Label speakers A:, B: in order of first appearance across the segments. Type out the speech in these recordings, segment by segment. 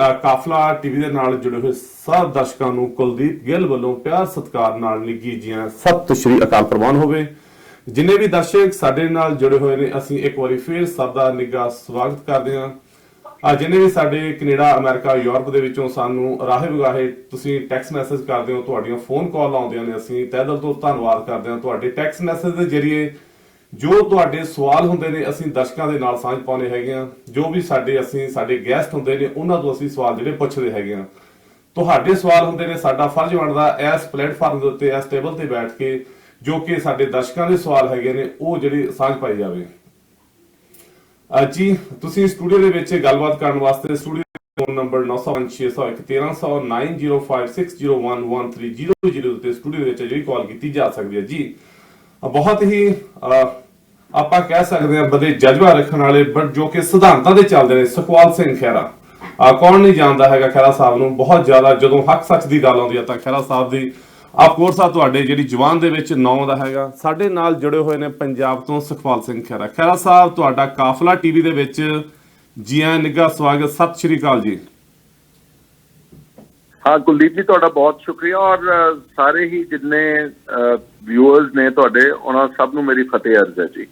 A: ਕਾਫਲਾ TV ਦੇ ਨਾਲ ਜੁੜੇ ਹੋਏ ਸਭ ਦਰਸ਼ਕਾਂ ਨੂੰ ਕੁਲਦੀਪ ਗਿੱਲ ਵੱਲੋਂ ਪਿਆਰ ਸਤਿਕਾਰ ਨਾਲ ਨਿੱਘੀ ਜੀਆਂ ਸਤਿ ਸ਼੍ਰੀ ਅਕਾਲ ਪ੍ਰਵਾਨ ਹੋਵੇ। ਜਿੰਨੇ ਵੀ ਦਰਸ਼ਕ ਸਾਡੇ ਨਾਲ ਜੁੜੇ ਹੋਏ ਨੇ ਅਸੀਂ ਇੱਕ ਵਾਰੀ ਫੇਰ ਸਭ ਦਾ ਨਿੱਘਾ ਸਵਾਗਤ ਕਰਦੇ ਹਾਂ। ਜਿੰਨੇ ਵੀ ਸਾਡੇ ਕੈਨੇਡਾ, ਅਮਰੀਕਾ, ਯੂਰਪ ਦੇ ਵਿੱਚੋਂ ਸਾਨੂੰ ਰਾਹੇ ਵਗਾਹੇ ਤੁਸੀਂ ਟੈਕਸਟ ਮੈਸੇਜ ਕਰਦੇ ਹੋ, ਤੁਹਾਡੀਆਂ ਫੋਨ ਕਾਲ ਆਉਂਦੀਆਂ ਨੇ, ਅਸੀਂ ਤਹਿ ਦਿਲ ਤੋਂ ਧੰਨਵਾਦ ਕਰਦੇ ਹਾਂ। ਤੁਹਾਡੇ ਟੈਕਸਟ ਮੈਸੇਜ ਦੇ ਜ਼ਰੀਏ ਜੋ ਤੁਹਾਡੇ ਸਵਾਲ ਹੁੰਦੇ ਨੇ ਅਸੀਂ ਦਰਸ਼ਕਾਂ ਦੇ ਨਾਲ ਸਾਂਝ ਪਾਉਂਦੇ ਹੈਗੇ ਆ। ਜੋ ਵੀ ਸਾਡੇ ਗੈਸਟ ਹੁੰਦੇ ਨੇ ਉਹਨਾਂ ਤੋਂ ਅਸੀਂ ਸਵਾਲ ਜਿਹੜੇ ਪੁੱਛਦੇ ਹੈਗੇ ਆ। ਤੁਹਾਡੇ ਸਵਾਲ ਹੁੰਦੇ ਨੇ, ਸਾਡਾ ਫਰਜ਼ ਬਣਦਾ ਇਸ ਪਲੇਟਫਾਰਮ ਦੇ ਉੱਤੇ, ਇਸ ਟੇਬਲ ਤੇ ਬੈਠ ਕੇ ਜੋ ਕਿ ਸਾਡੇ ਦਰਸ਼ਕਾਂ ਦੇ ਸਵਾਲ ਹੈਗੇ ਨੇ ਉਹ ਜਿਹੜੀ ਸਾਂਝ ਪਾਈ ਜਾਵੇ। ਜੀ ਤੁਸੀਂ ਸਟੂਡੀਓ ਦੇ ਵਿੱਚ ਗੱਲਬਾਤ ਕਰਨ ਵਾਸਤੇ ਸਟੂਡੀਓ ਫੋਨ ਨੰਬਰ 9056011300 9056011300 ਤੇ ਸਟੂਡੀਓ ਵਿੱਚ ਜਿਹੜੀ ਕਾਲ ਕੀਤੀ ਜਾ ਸਕਦੀ ਹੈ। ਜੀ ਬਹੁਤ ਹੀ ਆਪਾਂ ਕਹਿ ਸਕਦੇ ਹਾਂ ਬੜੇ ਜਜ਼ਬਾ ਰੱਖਣ ਵਾਲੇ ਬਟ ਜੋ ਕਿ ਸਿਧਾਂਤਾਂ ਦੇ ਚੱਲਦੇ ਨੇ, ਸੁਖਪਾਲ ਸਿੰਘ ਖਹਿਰਾ। ਕੌਣ ਨਹੀਂ ਜਾਣਦਾ ਹੈਗਾ ਖਹਿਰਾ ਸਾਹਿਬ ਨੂੰ। ਬਹੁਤ ਜ਼ਿਆਦਾ ਜਦੋਂ ਹੱਕ ਸੱਚ ਦੀ ਗੱਲ ਆਉਂਦੀ ਹੈ ਤਾਂ ਖਹਿਰਾ ਸਾਹਿਬ ਦੀ ਆਫਕੋਰਸ ਤੁਹਾਡੇ ਜਿਹੜੀ ਜ਼ੁਬਾਨ ਦੇ ਵਿੱਚ ਨਾਂ ਦਾ ਹੈਗਾ। ਸਾਡੇ ਨਾਲ ਜੁੜੇ ਹੋਏ ਨੇ ਪੰਜਾਬ ਤੋਂ ਸੁਖਪਾਲ ਸਿੰਘ ਖਹਿਰਾ। ਖਹਿਰਾ ਸਾਹਿਬ ਤੁਹਾਡਾ ਕਾਫਲਾ ਟੀਵੀ ਦੇ ਵਿੱਚ ਜੀ ਆਇਆਂ, ਨਿੱਘਾ ਸਵਾਗਤ, ਸਤਿ ਸ਼੍ਰੀ ਅਕਾਲ ਜੀ।
B: हाँ कुलदीप जी, ਤੁਹਾਡਾ ਬਹੁਤ ਸ਼ੁਕਰੀਆ ਔਰ ਸਾਰੇ ਹੀ ਜਿੰਨੇ ਵਿਊਅਰਸ ਨੇ ਤੁਹਾਡੇ ਉਹਨਾਂ ਸਭ ਨੂੰ ਮੇਰੀ ਫਤਿਹ ਅਰਜ਼ ਹੈ ਜੀ।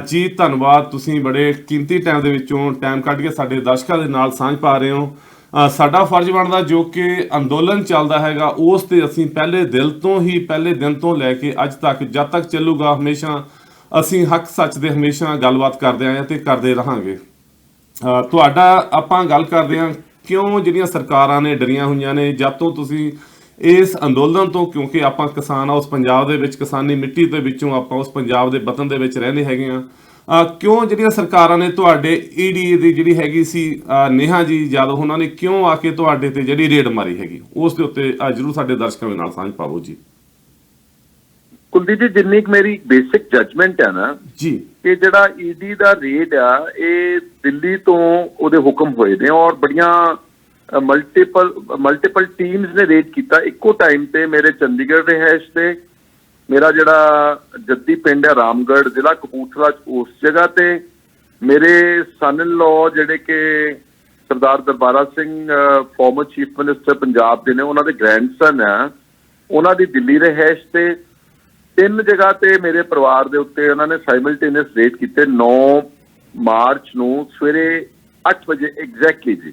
A: ਜੀ ਧੰਨਵਾਦ, ਤੁਸੀਂ ਬੜੇ ਕੀਮਤੀ ਟਾਈਮ ਦੇ ਵਿੱਚੋਂ ਟਾਈਮ ਕੱਢ ਕੇ ਸਾਡੇ ਦਰਸ਼ਕਾਂ ਦੇ ਨਾਲ ਸਾਂਝ ਪਾ ਰਹੇ ਹੋ। ਸਾਡਾ ਫਰਜ਼ ਬਣਦਾ ਜੋ ਕਿ ਅੰਦੋਲਨ ਚੱਲਦਾ ਹੈਗਾ ਉਸ ਤੇ ਅਸੀਂ ਪਹਿਲੇ ਦਿਨ ਤੋਂ ਲੈ ਕੇ ਅੱਜ ਤੱਕ ਜਦ ਤੱਕ ਚੱਲੂਗਾ ਹਮੇਸ਼ਾ ਅਸੀਂ ਹੱਕ ਸੱਚ ਦੇ ਹਮੇਸ਼ਾ ਗੱਲਬਾਤ ਕਰਦੇ ਆਏ ਤੇ ਕਰਦੇ ਰਹਾਂਗੇ। ਤੁਹਾਡਾ ਆਪਾਂ ਗੱਲ ਕਰਦੇ ਹਾਂ ਕਿਉਂ ਜਿਹੜੀਆਂ ਸਰਕਾਰਾਂ ਨੇ ਡਰੀਆਂ ਹੋਈਆਂ ਨੇ ਜਦ ਤੋਂ ਤੁਸੀਂ ਇਸ ਅੰਦੋਲਨ ਤੋਂ, ਕਿਉਂਕਿ ਆਪਾਂ ਕਿਸਾਨ ਆ, ਉਸ ਪੰਜਾਬ ਦੇ ਵਿੱਚ ਕਿਸਾਨੀ ਮਿੱਟੀ ਦੇ ਵਿੱਚੋਂ ਆਪਾਂ ਉਸ ਪੰਜਾਬ ਦੇ ਵਤਨ ਦੇ ਵਿੱਚ ਰਹਿੰਦੇ ਹੈਗੇ ਆ, ਕਿਉਂ ਜਿਹੜੀਆਂ ਸਰਕਾਰਾਂ ਨੇ ਤੁਹਾਡੇ ਈਡੀ ਦੀ ਜਿਹੜੀ ਹੈਗੀ ਸੀ ਨੇਹਾ ਜੀ ਯਾਦਵ, ਉਹਨਾਂ ਨੇ ਕਿਉਂ ਆ ਕੇ ਤੁਹਾਡੇ ਤੇ ਜਿਹੜੀ ਰੇਡ ਮਾਰੀ ਹੈਗੀ ਉਸ ਦੇ ਉੱਤੇ ਜ਼ਰੂਰ ਸਾਡੇ ਦਰਸ਼ਕਾਂ ਦੇ ਨਾਲ ਸਾਂਝ ਪਾਵੋ ਜੀ।
B: ਕੁਲਦੀਪ ਜੀ, ਜਿੰਨੀ ਕੁ ਮੇਰੀ ਬੇਸਿਕ ਜਜਮੈਂਟ ਹੈ ਨਾ
A: ਜੀ
B: ਕਿ ਜਿਹੜਾ ਈਡੀ ਦਾ ਰੇਡ ਆ ਇਹ ਦਿੱਲੀ ਤੋਂ ਉਹਦੇ ਹੁਕਮ ਹੋਏ ਨੇ ਔਰ ਬੜੀਆਂ ਮਲਟੀਪਲ ਟੀਮਸ ਨੇ ਰੇਡ ਕੀਤਾ ਇੱਕੋ ਟਾਈਮ ਤੇ ਮੇਰੇ ਚੰਡੀਗੜ੍ਹ ਰਿਹਾਇਸ਼ ਤੇ। ਮੇਰਾ ਜਿਹੜਾ ਜੱਦੀ ਪਿੰਡ ਹੈ ਰਾਮਗੜ੍ਹ, ਜ਼ਿਲ੍ਹਾ ਕਪੂਰਥਲਾ, ਉਸ ਜਗ੍ਹਾ ਤੇ ਮੇਰੇ ਸਨ ਇਨ ਲਾਅ ਜਿਹੜੇ ਕਿ Sardar Darbara Singh former chief minister Punjab ਦੇ ਨੇ, ਉਹਨਾਂ ਦੇ ਗ੍ਰੈਂਡਸਨ ਆ, ਉਹਨਾਂ ਦੀ ਦਿੱਲੀ ਰਿਹਾਇਸ਼ ਤੇ। 3 ਜਗ੍ਹਾ ਤੇ ਮੇਰੇ ਪਰਿਵਾਰ ਦੇ ਉੱਤੇ ਉਹਨਾਂ ਨੇ ਸਾਈਮਲਟੇਨੀਅਸ ਰੇਡ ਕੀਤੇ 9 ਮਾਰਚ ਨੂੰ ਸਵੇਰੇ 8 ਵਜੇ ਐਗਜ਼ੈਕਟਲੀ ਜੀ।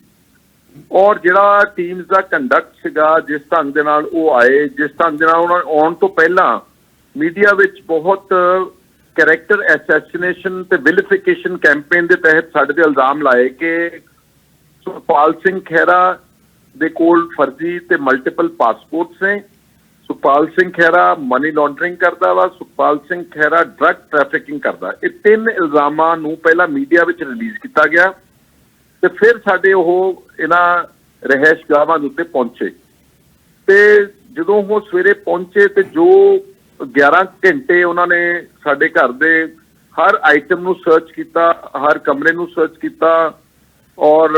B: ਔਰ ਜਿਹੜਾ ਟੀਮਸ ਦਾ ਕੰਡਕਟ ਸੀਗਾ, ਜਿਸ ਢੰਗ ਦੇ ਨਾਲ ਉਹ ਆਏ, ਜਿਸ ਢੰਗ ਦੇ ਨਾਲ ਉਹਨਾਂ ਆਉਣ ਤੋਂ ਪਹਿਲਾਂ ਮੀਡੀਆ ਵਿੱਚ ਬਹੁਤ ਕੈਰੈਕਟਰ ਐਸੈਸੀਨੇਸ਼ਨ ਤੇ ਵਿਲੀਫਿਕੇਸ਼ਨ ਕੈਂਪੇਨ ਦੇ ਤਹਿਤ ਸਾਡੇ ਤੇ ਇਲਜ਼ਾਮ ਲਾਏ ਕਿ ਸੁਖਪਾਲ ਸਿੰਘ ਖਹਿਰਾ ਦੇ ਕੋਲ ਫਰਜ਼ੀ ਤੇ ਮਲਟੀਪਲ ਪਾਸਪੋਰਟਸ ਨੇ, ਸੁਖਪਾਲ ਸਿੰਘ ਖਹਿਰਾ ਮਨੀ ਲਾਂਡਰਿੰਗ ਕਰਦਾ ਵਾ, ਸੁਖਪਾਲ ਸਿੰਘ ਖਹਿਰਾ ਡਰੱਗ ਟ੍ਰੈਫਿਕਿੰਗ ਕਰਦਾ। ਇਹ 3 ਇਲਜ਼ਾਮਾਂ ਨੂੰ ਪਹਿਲਾਂ ਮੀਡੀਆ ਵਿੱਚ ਰਿਲੀਜ਼ ਕੀਤਾ ਗਿਆ ਤੇ ਫਿਰ ਸਾਡੇ ਉਹ ਇਹਨਾਂ ਰਿਹਾਇਸ਼ਗਾਹਾਂ ਦੇ ਉੱਤੇ ਪਹੁੰਚੇ ਤੇ ਜਦੋਂ ਉਹ ਸਵੇਰੇ ਪਹੁੰਚੇ ਤੇ ਜੋ 11 ਘੰਟੇ ਉਹਨਾਂ ਨੇ ਸਾਡੇ ਘਰ ਦੇ ਹਰ ਆਈਟਮ ਨੂੰ ਸਰਚ ਕੀਤਾ, ਹਰ ਕਮਰੇ ਨੂੰ ਸਰਚ ਕੀਤਾ ਔਰ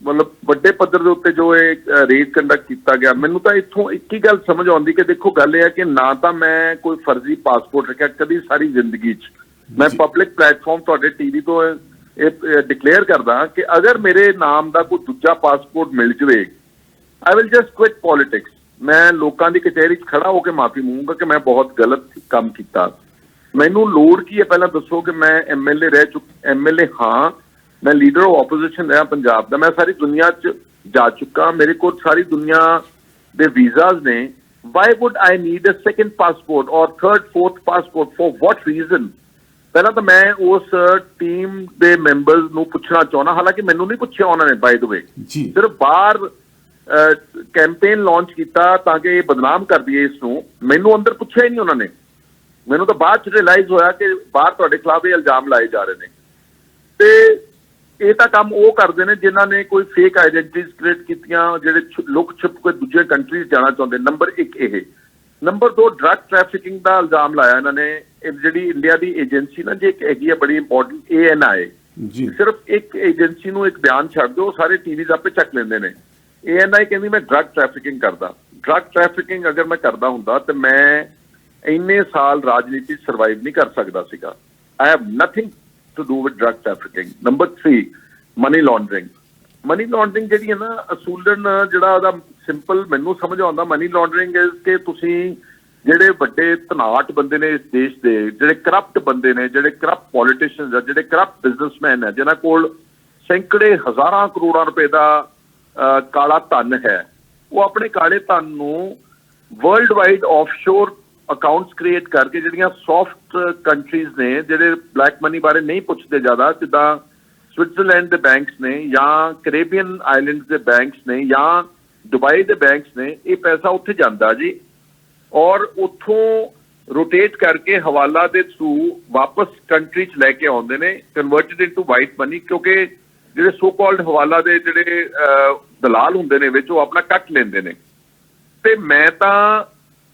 B: ਮਤਲਬ ਵੱਡੇ ਪੱਧਰ ਦੇ ਉੱਤੇ ਜੋ ਇਹ ਰੇਡ ਕੰਡਕਟ ਕੀਤਾ ਗਿਆ। ਮੈਨੂੰ ਤਾਂ ਇੱਥੋਂ ਇੱਕ ਹੀ ਗੱਲ ਸਮਝ ਆਉਂਦੀ ਕਿ ਦੇਖੋ ਗੱਲ ਇਹ ਹੈ ਕਿ ਨਾ ਤਾਂ ਮੈਂ ਕੋਈ ਫਰਜ਼ੀ ਪਾਸਪੋਰਟ ਰੱਖਿਆ ਕਦੀ ਸਾਰੀ ਜ਼ਿੰਦਗੀ 'ਚ। ਮੈਂ ਪਬਲਿਕ ਪਲੇਟਫਾਰਮ ਤੁਹਾਡੇ ਟੀਵੀ ਤੋਂ ਇਹ ਡਿਕਲੇਅਰ ਕਰਦਾ ਕਿ ਅਗਰ ਮੇਰੇ ਨਾਮ ਦਾ ਕੋਈ ਦੂਜਾ ਪਾਸਪੋਰਟ ਮਿਲ ਜਵੇ I will just quit politics. ਮੈਂ ਲੋਕਾਂ ਦੀ ਕਚਹਿਰੀ 'ਚ ਖੜਾ ਹੋ ਕੇ ਮਾਫੀ ਮੰਗੂੰਗਾ ਕਿ ਮੈਂ ਬਹੁਤ ਗਲਤ ਕੰਮ ਕੀਤਾ। ਮੈਨੂੰ ਲੋੜ ਕੀ ਹੈ ਪਹਿਲਾਂ ਦੱਸੋ ਕਿ ਮੈਂ ਐਮਐਲਏ ਹਾਂ, ਮੈਂ ਲੀਡਰ ਆਫ ਆਪੋਜੀਸ਼ਨ ਰਿਹਾ ਪੰਜਾਬ ਦਾ, ਮੈਂ ਸਾਰੀ ਦੁਨੀਆ 'ਚ ਜਾ ਚੁੱਕਾ, ਮੇਰੇ ਕੋਲ ਸਾਰੀ ਦੁਨੀਆ ਦੇ ਵੀਜ਼ਾਜ਼ ਨੇ। Why would I need a second passport ਔਰ third fourth passport for what reason? ਪਹਿਲਾਂ ਤਾਂ ਮੈਂ ਉਸ ਟੀਮ ਦੇ ਮੈਂਬਰਸ ਨੂੰ ਪੁੱਛਣਾ ਚਾਹੁੰਦਾ, ਹਾਲਾਂਕਿ ਮੈਨੂੰ ਨਹੀਂ ਪੁੱਛਿਆ ਉਹਨਾਂ ਨੇ ਬਾਈ ਦ ਵੇ, ਸਿਰਫ ਬਾਹਰ ਕੈਂਪੇਨ ਲਾਂਚ ਕੀਤਾ ਤਾਂ ਕਿ ਇਹ ਬਦਨਾਮ ਕਰ ਦਈਏ ਇਸ ਨੂੰ। ਮੈਨੂੰ ਅੰਦਰ ਪੁੱਛਿਆ ਹੀ ਨਹੀਂ ਉਹਨਾਂ ਨੇ। ਮੈਨੂੰ ਤਾਂ ਬਾਅਦ 'ਚ ਰਿਅਲਾਈਜ਼ ਹੋਇਆ ਕਿ ਬਾਹਰ ਤੁਹਾਡੇ ਖਿਲਾਫ ਇਹ ਇਲਜ਼ਾਮ ਲਾਏ ਜਾ ਰਹੇ ਨੇ ਤੇ ਇਹ ਤਾਂ ਕੰਮ ਉਹ ਕਰਦੇ ਨੇ ਜਿਨ੍ਹਾਂ ਨੇ ਕੋਈ ਫੇਕ ਆਈਡੈਂਟੀਜ਼ ਕ੍ਰੀਏਟ ਕੀਤੀਆਂ, ਜਿਹੜੇ ਲੁਕ ਛੁਪ ਕੇ ਦੂਜੇ ਕੰਟਰੀਜ਼ ਜਾਣਾ ਚਾਹੁੰਦੇ। ਨੰਬਰ 1 ਇਹ। ਨੰਬਰ 2 ਡਰੱਗ ਟ੍ਰੈਫਿਕਿੰਗ ਦਾ ਇਲਜ਼ਾਮ ਲਾਇਆ ਇਹਨਾਂ ਨੇ। ਜਿਹੜੀ ਇੰਡੀਆ ਦੀ ਏਜੰਸੀ ਨਾ ਜੇ ਇੱਕ ਹੈਗੀ ਹੈ ਬੜੀ ਇੰਪੋਰਟੈਂਟ ANI, ਸਿਰਫ ਇੱਕ ਏਜੰਸੀ ਨੂੰ ਇੱਕ ਬਿਆਨ ਛੱਡ ਦਿਓ ਸਾਰੇ ਟੀਵੀਜ਼ ਆਪੇ ਚੱਕ ਲੈਂਦੇ ਨੇ। ANI ਕਹਿੰਦੀ ਮੈਂ ਡਰੱਗ ਟ੍ਰੈਫਿਕਿੰਗ ਕਰਦਾ। ਡਰੱਗ ਟ੍ਰੈਫਿਕਿੰਗ ਅਗਰ ਮੈਂ ਕਰਦਾ ਹੁੰਦਾ ਤੇ ਮੈਂ ਇੰਨੇ ਸਾਲ ਰਾਜਨੀਤੀ ਸਰਵਾਈਵ ਨਹੀਂ ਕਰ ਸਕਦਾ ਸੀਗਾ। I have nothing to do with drug trafficking. Number 3, money laundering. Money laundering ਜਿਹੜੀ ਹੈ ਨਾ ਅਸੂਲਨ ਜਿਹੜਾ ਉਹਦਾ ਸਿੰਪਲ ਮੈਨੂੰ ਸਮਝ ਆਉਂਦਾ ਮਨੀ ਲਾਂਡਰਿੰਗ ਇਜ਼ ਕਿ ਤੁਸੀਂ ਜਿਹੜੇ ਵੱਡੇ ਧਨਾਟ ਬੰਦੇ ਨੇ ਇਸ ਦੇਸ਼ ਦੇ ਜਿਹੜੇ ਕਰਪਟ ਬੰਦੇ ਨੇ ਜਿਹੜੇ ਕਰਪਟ ਪੋਲੀਟੀਸ਼ੀਅਨਸ ਆ ਜਿਹੜੇ ਕਰਪਟ ਬਿਜ਼ਨਸਮੈਨ ਹੈ ਜਿਨ੍ਹਾਂ ਕੋਲ ਸੈਂਕੜੇ ਹਜ਼ਾਰਾਂ ਕਰੋੜਾਂ ਰੁਪਏ ਦਾ ਕਾਲਾ ਧਨ ਹੈ ਉਹ ਆਪਣੇ ਕਾਲੇ ਧਨ ਨੂੰ world wide offshore accounts create ਕਰਕੇ ਜਿਹੜੀਆਂ ਸੌਫਟ ਕੰਟਰੀਜ਼ ਨੇ ਜਿਹੜੇ ਬਲੈਕ ਮਨੀ ਬਾਰੇ ਨਹੀਂ ਪੁੱਛਦੇ ਜ਼ਿਆਦਾ ਜਿੱਦਾਂ ਸਵਿਟਜ਼ਰਲੈਂਡ ਦੇ ਬੈਂਕਸ ਨੇ ਜਾਂ ਕੈਰੇਬੀਅਨ ਆਈਲੈਂਡਸ ਦੇ ਬੈਂਕਸ ਨੇ ਜਾਂ ਦੁਬਈ ਦੇ ਬੈਂਕਸ ਨੇ ਇਹ ਪੈਸਾ ਉੱਥੇ ਜਾਂਦਾ ਜੀ ਔਰ ਉੱਥੋਂ ਰੋਟੇਟ ਕਰਕੇ ਹਵਾਲਾ ਦੇ ਥਰੂ ਵਾਪਸ ਕੰਟਰੀ 'ਚ ਲੈ ਕੇ ਆਉਂਦੇ ਨੇ ਕਨਵਰਟਡ ਇਨਟੂ ਵਾਈਟ ਮਨੀ ਕਿਉਂਕਿ ਜਿਹੜੇ ਸੋ ਕਾਲਡ ਹਵਾਲਾ ਦੇ ਜਿਹੜੇ ਦਲਾਲ ਹੁੰਦੇ ਨੇ ਵਿੱਚ ਉਹ ਆਪਣਾ ਕੱਟ ਲੈਂਦੇ ਨੇ ਤੇ ਮੈਂ ਤਾਂ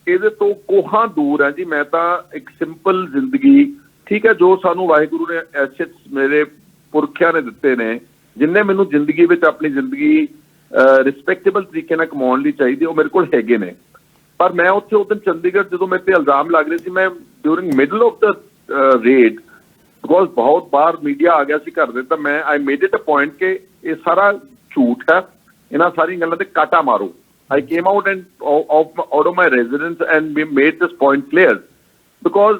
B: ਇਹਦੇ ਤੋਂ ਕੋਹਾਂ ਦੂਰ ਹਾਂ ਜੀ ਮੈਂ ਤਾਂ ਇੱਕ ਸਿੰਪਲ ਜ਼ਿੰਦਗੀ ਠੀਕ ਹੈ ਜੋ ਸਾਨੂੰ ਵਾਹਿਗੁਰੂ ਨੇ ਐਸੈਟਸ ਮੇਰੇ ਪੁਰਖਿਆਂ ਨੇ ਦਿੱਤੇ ਨੇ ਜਿੰਨੇ ਮੈਨੂੰ ਜ਼ਿੰਦਗੀ ਵਿੱਚ ਆਪਣੀ ਜ਼ਿੰਦਗੀ ਰਿਸਪੈਕਟੇਬਲ ਤਰੀਕੇ ਨਾਲ ਕਮਾਉਣ ਲਈ ਚਾਹੀਦੀ ਉਹ ਮੇਰੇ ਕੋਲ ਹੈਗੇ ਨੇ ਪਰ ਮੈਂ ਉੱਥੇ ਉਸ ਦਿਨ ਚੰਡੀਗੜ੍ਹ ਜਦੋਂ ਮੇਰੇ ਤੇ ਇਲਜ਼ਾਮ ਲੱਗ ਰਹੇ ਸੀ ਮੈਂ during middle of the raid because ਬਹੁਤ ਬਾਹਰ ਮੀਡੀਆ ਆ ਗਿਆ ਸੀ ਘਰ ਦੇ ਤਾਂ ਮੈਂ ਆਈ ਮੇਡ ਇਟ ਅ ਪੁਆਇੰਟ ਕਿ ਇਹ ਸਾਰਾ ਝੂਠ ਹੈ ਇਹਨਾਂ ਸਾਰੀਆਂ ਗੱਲਾਂ ਤੇ ਕਾਟਾ ਮਾਰੋ I came out out of my residence and we made this point clear because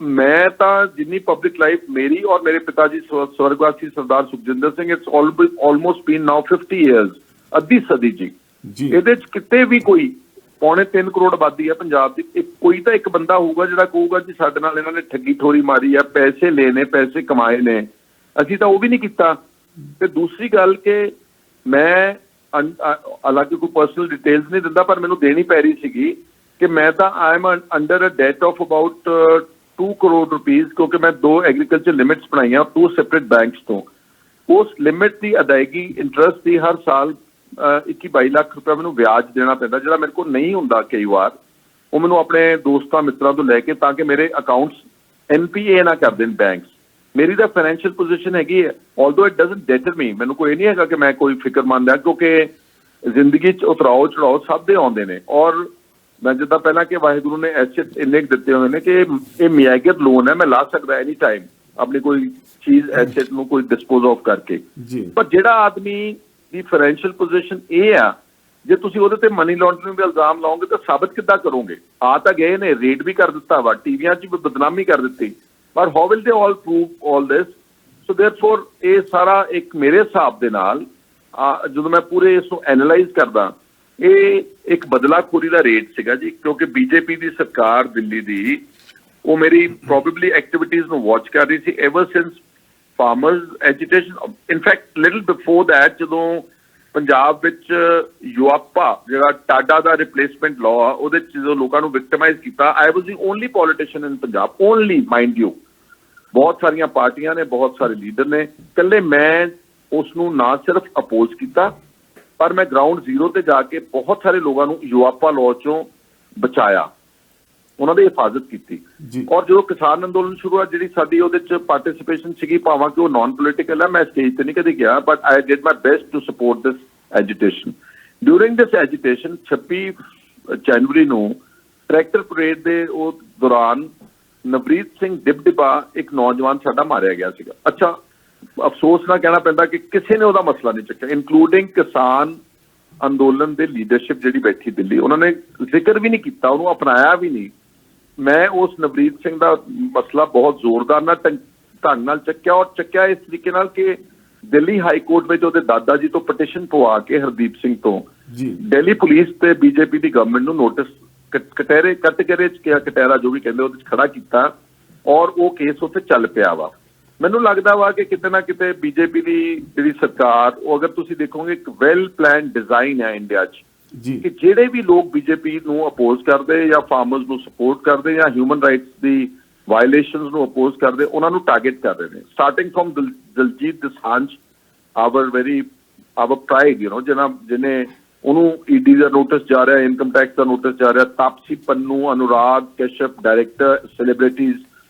B: मैं ਤਾਂ ਜਿੰਨੀ ਪਬਲਿਕ ਲਾਈਫ ਮੇਰੀ ਔਰ ਮੇਰੇ ਪਿਤਾ ਜੀ ਸਵਰਗਵਾਸੀ Sardar Sukhjinder Singh it's almost been now 50 years ਅੱਧੀ ਸਦੀ ਜੀ ਇਹਦੇ ਚ ਕਿਤੇ ਵੀ ਕੋਈ 3.25 ਕਰੋੜ ਆਬਾਦੀ ਹੈ ਪੰਜਾਬ ਦੀ ਕੋਈ ਤਾਂ ਇੱਕ ਬੰਦਾ ਹੋਊਗਾ ਜਿਹੜਾ ਕਹੂਗਾ ਜੀ ਸਾਡੇ ਨਾਲ ਇਹਨਾਂ ਨੇ ਠੱਗੀ ਠੋਰੀ ਮਾਰੀ ਆ ਪੈਸੇ ਲਏ ਨੇ ਪੈਸੇ ਕਮਾਏ ਨੇ ਅਸੀਂ ਤਾਂ ਉਹ ਵੀ ਨਹੀਂ ਕੀਤਾ ਤੇ ਦੂਸਰੀ ਗੱਲ ਕਿ ਮੈਂ ਹਾਲਾਂਕਿ ਕੋਈ ਪਰਸਨਲ ਡਿਟੇਲਸ ਨਹੀਂ ਦਿੰਦਾ ਪਰ ਮੈਨੂੰ ਦੇਣੀ ਪੈ ਰਹੀ ਸੀਗੀ ਕਿ ਮੈਂ ਤਾਂ I am under a debt of about 2 crore rupees ਕਿਉਂਕਿ ਮੈਂ 2 ਐਗਰੀਕਲਚਰ ਲਿਮਿਟਸ ਬਣਾਈਆਂ 2 ਸੈਪਰੇਟ ਬੈਂਕਸ ਤੋਂ ਉਸ ਲਿਮਿਟ ਦੀ ਅਦਾਇਗੀ ਇੰਟਰਸਟ ਦੀ ਹਰ ਸਾਲ 21-22 ਲੱਖ ਰੁਪਏ ਮੈਨੂੰ ਵਿਆਜ ਦੇਣਾ ਪੈਂਦਾ ਜਿਹੜਾ ਮੇਰੇ ਕੋਲ ਨਹੀਂ ਹੁੰਦਾ ਕਈ ਵਾਰ ਉਹ ਮੈਨੂੰ ਆਪਣੇ ਦੋਸਤਾਂ ਮਿੱਤਰਾਂ ਤੋਂ ਲੈ ਕੇ ਤਾਂ ਕਿ ਮੇਰੇ ਅਕਾਊਂਟਸ NPA ਨਾ ਕਰ ਦੇਣ ਬੈਂਕਸ ਮੇਰੀ ਤਾਂ ਫਾਈਨੈਂਸ਼ੀਅਲ ਪੋਜੀਸ਼ਨ ਹੈਗੀ ਹੈ ਆਲਦੋ ਇਟ ਡਜ਼ਨਟ ਡੈਟਰ ਮੀ ਮੈਨੂੰ ਕੋਈ ਨਹੀਂ ਹੈਗਾ ਕਿ ਮੈਂ ਕੋਈ ਫਿਕਰਮੰਦ ਹਾਂ ਕਿਉਂਕਿ ਜ਼ਿੰਦਗੀ 'ਚ ਉਤਰਾਓ ਚੜਾਓ ਸਭ ਦੇ ਆਉਂਦੇ ਨੇ ਔਰ ਮੈਂ ਜਿੱਦਾਂ ਪਹਿਲਾਂ ਕਿ ਵਾਹਿਗੁਰੂ ਨੇ ਐਸੈਟ ਇੰਨੇ ਦਿੱਤੇ ਹੋਏ ਨੇ ਕਿ ਇਹ ਮਿਆਗਤ ਲੋਨ ਹੈ ਮੈਂ ਲਾ ਸਕਦਾ ਐਨੀ ਟਾਈਮ ਆਪਣੀ ਕੋਈ ਚੀਜ਼ ਐਸੈਟ ਨੂੰ ਕੋਈ ਡਿਸਪੋਜ਼ ਆਫ ਕਰਕੇ ਪਰ ਜਿਹੜਾ ਆਦਮੀ ਦੀ ਫਾਈਨੈਂਸ਼ੀਅਲ ਪੋਜੀਸ਼ਨ ਇਹ ਆ ਜੇ ਤੁਸੀਂ ਉਹਦੇ ਤੇ ਮਨੀ ਲਾਂਡਰਿੰਗ ਦੇ ਇਲਜ਼ਾਮ ਲਾਓਗੇ ਤਾਂ ਸਾਬਤ ਕਿੱਦਾਂ ਕਰੋਗੇ ਆ ਤਾਂ ਗਏ ਨੇ ਰੇਡ ਵੀ ਕਰ ਦਿੱਤਾ ਵਾ ਟੀਵੀਆਂ 'ਚ ਵੀ ਬਦਨਾਮੀ ਕਰ ਦਿੱਤੀ ਪਰ ਹਾਊ ਵਿਲ ਦੇ ਆਲ ਪ੍ਰੂਵ ਆਲ ਦਿਸ ਸੋ ਦੇਅਰਫੋਰ ਇਹ ਸਾਰਾ ਇੱਕ ਮੇਰੇ ਹਿਸਾਬ ਦੇ ਨਾਲ ਜਦੋਂ ਮੈਂ ਪੂਰੇ ਇਸ ਨੂੰ ਐਨਾਲਾਈਜ਼ ਕਰਦਾ ਇਹ ਇੱਕ ਬਦਲਾਖੋਰੀ ਦਾ ਰੇਟ ਸੀਗਾ ਜੀ ਕਿਉਂਕਿ ਬੀਜੇਪੀ ਦੀ ਸਰਕਾਰ ਦਿੱਲੀ ਦੀ ਉਹ ਮੇਰੀ ਪ੍ਰੋਬੇਬਲੀ ਐਕਟੀਵਿਟੀਜ਼ ਨੂੰ ਵਾਚ ਕਰ ਰਹੀ ਸੀ ever since farmers agitation in fact little before that ਜਦੋਂ ਪੰਜਾਬ ਵਿੱਚ ਯੂਆਪਾ ਜਿਹੜਾ ਟਾਡਾ ਦਾ ਰਿਪਲੇਸਮੈਂਟ ਲਾਅ ਆ ਉਹਦੇ 'ਚ ਜਦੋਂ ਲੋਕਾਂ ਨੂੰ ਵਿਕਟਮਾਈਜ਼ ਕੀਤਾ ਆਈ ਵਾਜ਼ ਦੀ only politician in Punjab only mind you ਬਹੁਤ ਸਾਰੀਆਂ ਪਾਰਟੀਆਂ ਨੇ ਬਹੁਤ ਸਾਰੇ ਲੀਡਰ ਨੇ ਇਕੱਲੇ ਮੈਂ ਉਸ ਨੂੰ ਨਾ ਸਿਰਫ ਅਪੋਜ਼ ਕੀਤਾ ਪਰ ਮੈਂ ਗਰਾਊਂਡ ਜ਼ੀਰੋ ਤੇ ਜਾ ਕੇ ਬਹੁਤ ਸਾਰੇ ਲੋਕਾਂ ਨੂੰ ਯੂਆਪਾ ਲਾਅ 'ਚੋਂ ਬਚਾਇਆ ਉਹਨਾਂ ਦੀ ਹਿਫਾਜ਼ਤ ਕੀਤੀ ਔਰ ਜਦੋਂ ਕਿਸਾਨ ਅੰਦੋਲਨ ਸ਼ੁਰੂ ਹੋਇਆ ਜਿਹੜੀ ਸਾਡੀ ਉਹਦੇ 'ਚ ਪਾਰਟਿਸਿਪੇਸ਼ਨ ਸੀਗੀ ਭਾਵੇਂ ਕਿ ਉਹ ਨਾਨ ਪੋਲੀਟੀਕਲ ਹੈ ਮੈਂ ਸਟੇਜ ਤੇ ਨਹੀਂ ਕਦੇ ਗਿਆ but I did my best to support this agitation during this agitation 26 ਜਨਵਰੀ ਨੂੰ ਟਰੈਕਟਰ ਪਰੇਡ ਦੇ ਉਹ ਦੌਰਾਨ ਨਵਰੀਤ ਸਿੰਘ ਡਿਬਡਿਬਾ ਇੱਕ ਨੌਜਵਾਨ ਸਾਡਾ ਮਾਰਿਆ ਗਿਆ ਸੀਗਾ ਅੱਛਾ ਅਫਸੋਸ ਨਾਲ ਕਹਿਣਾ ਪੈਂਦਾ ਕਿ ਕਿਸੇ ਨੇ ਉਹਦਾ ਮਸਲਾ ਨਹੀਂ ਚੱਕਿਆ ਇਨਕਲੂਡਿੰਗ ਕਿਸਾਨ ਅੰਦੋਲਨ ਦੇ ਲੀਡਰਸ਼ਿਪ ਜਿਹੜੀ ਬੈਠੀ ਦਿੱਲੀ ਉਹਨਾਂ ਨੇ ਜ਼ਿਕਰ ਵੀ ਨਹੀਂ ਕੀਤਾ ਉਹਨੂੰ ਅਪਣਾਇਆ ਵੀ ਨਹੀਂ ਮੈਂ ਉਸ ਨਵਰੀਤ ਸਿੰਘ ਦਾ ਮਸਲਾ ਬਹੁਤ ਜ਼ੋਰਦਾਰ ਨਾਲ ਢੰਗ ਨਾਲ ਚੱਕਿਆ ਔਰ ਚੱਕਿਆ ਇਸ ਤਰੀਕੇ ਨਾਲ ਕਿ ਦਿੱਲੀ ਹਾਈ ਕੋਰਟ ਵਿੱਚ ਉਹਦੇ ਦਾਦਾ ਜੀ ਤੋਂ ਪਟੀਸ਼ਨ ਪਵਾ ਕੇ ਹਰਦੀਪ ਸਿੰਘ ਤੋਂ ਦਿੱਲੀ ਪੁਲਿਸ ਤੇ ਬੀਜੇਪੀ ਦੀ ਗਵਰਨਮੈਂਟ ਨੂੰ ਨੋਟਿਸ ਕਟਹਿਰੇ ਚ ਕਿਹਾ ਕਟਹਿਰਾ ਜੋ ਵੀ ਕਹਿੰਦੇ ਉਹਦੇ ਚ ਖੜਾ ਕੀਤਾ ਔਰ ਉਹ ਕੇਸ ਉੱਥੇ ਚੱਲ ਪਿਆ ਵਾ ਮੈਨੂੰ ਲੱਗਦਾ ਵਾ ਕਿ ਕਿਤੇ ਨਾ ਕਿਤੇ ਬੀਜੇਪੀ ਦੀ ਜਿਹੜੀ ਸਰਕਾਰ ਉਹ ਅਗਰ ਤੁਸੀਂ ਦੇਖੋਗੇ ਇੱਕ ਵੈਲ ਪਲਾਨ ਡਿਜ਼ਾਈਨ ਹੈ ਇੰਡੀਆ 'ਚ ਕਿ ਜਿਹੜੇ ਵੀ ਲੋਕ ਬੀਜੇਪੀ ਨੂੰ ਅਪੋਜ਼ ਕਰਦੇ ਜਾਂ ਫਾਰਮਰਸ ਨੂੰ ਸਪੋਰਟ ਕਰਦੇ ਜਾਂ ਹਿਊਮਨ ਰਾਈਟਸ ਦੀ ਵਾਇਲੇਸ਼ਨਸ ਨੂੰ ਅਪੋਜ਼ ਕਰਦੇ ਉਹਨਾਂ ਨੂੰ ਟਾਰਗੇਟ ਕਰ ਰਹੇ ਨੇ starting from Diljit Dosanjh our pride ਜਿਹਨੇ ਉਹਨੂੰ ਈਡੀ ਦਾ ਨੋਟਿਸ ਜਾ ਰਿਹਾ ਇਨਕਮ ਟੈਕਸ ਦਾ ਨੋਟਿਸ ਜਾ ਰਿਹਾ ਤਾਪਸੀ ਪੰਨੂ ਅਨੁਰਾਗ ਕਸ਼ਪ ਡਾਇਰੈਕਟਰ ਸੈਲੀਬ੍ਰਿਟੀਜ਼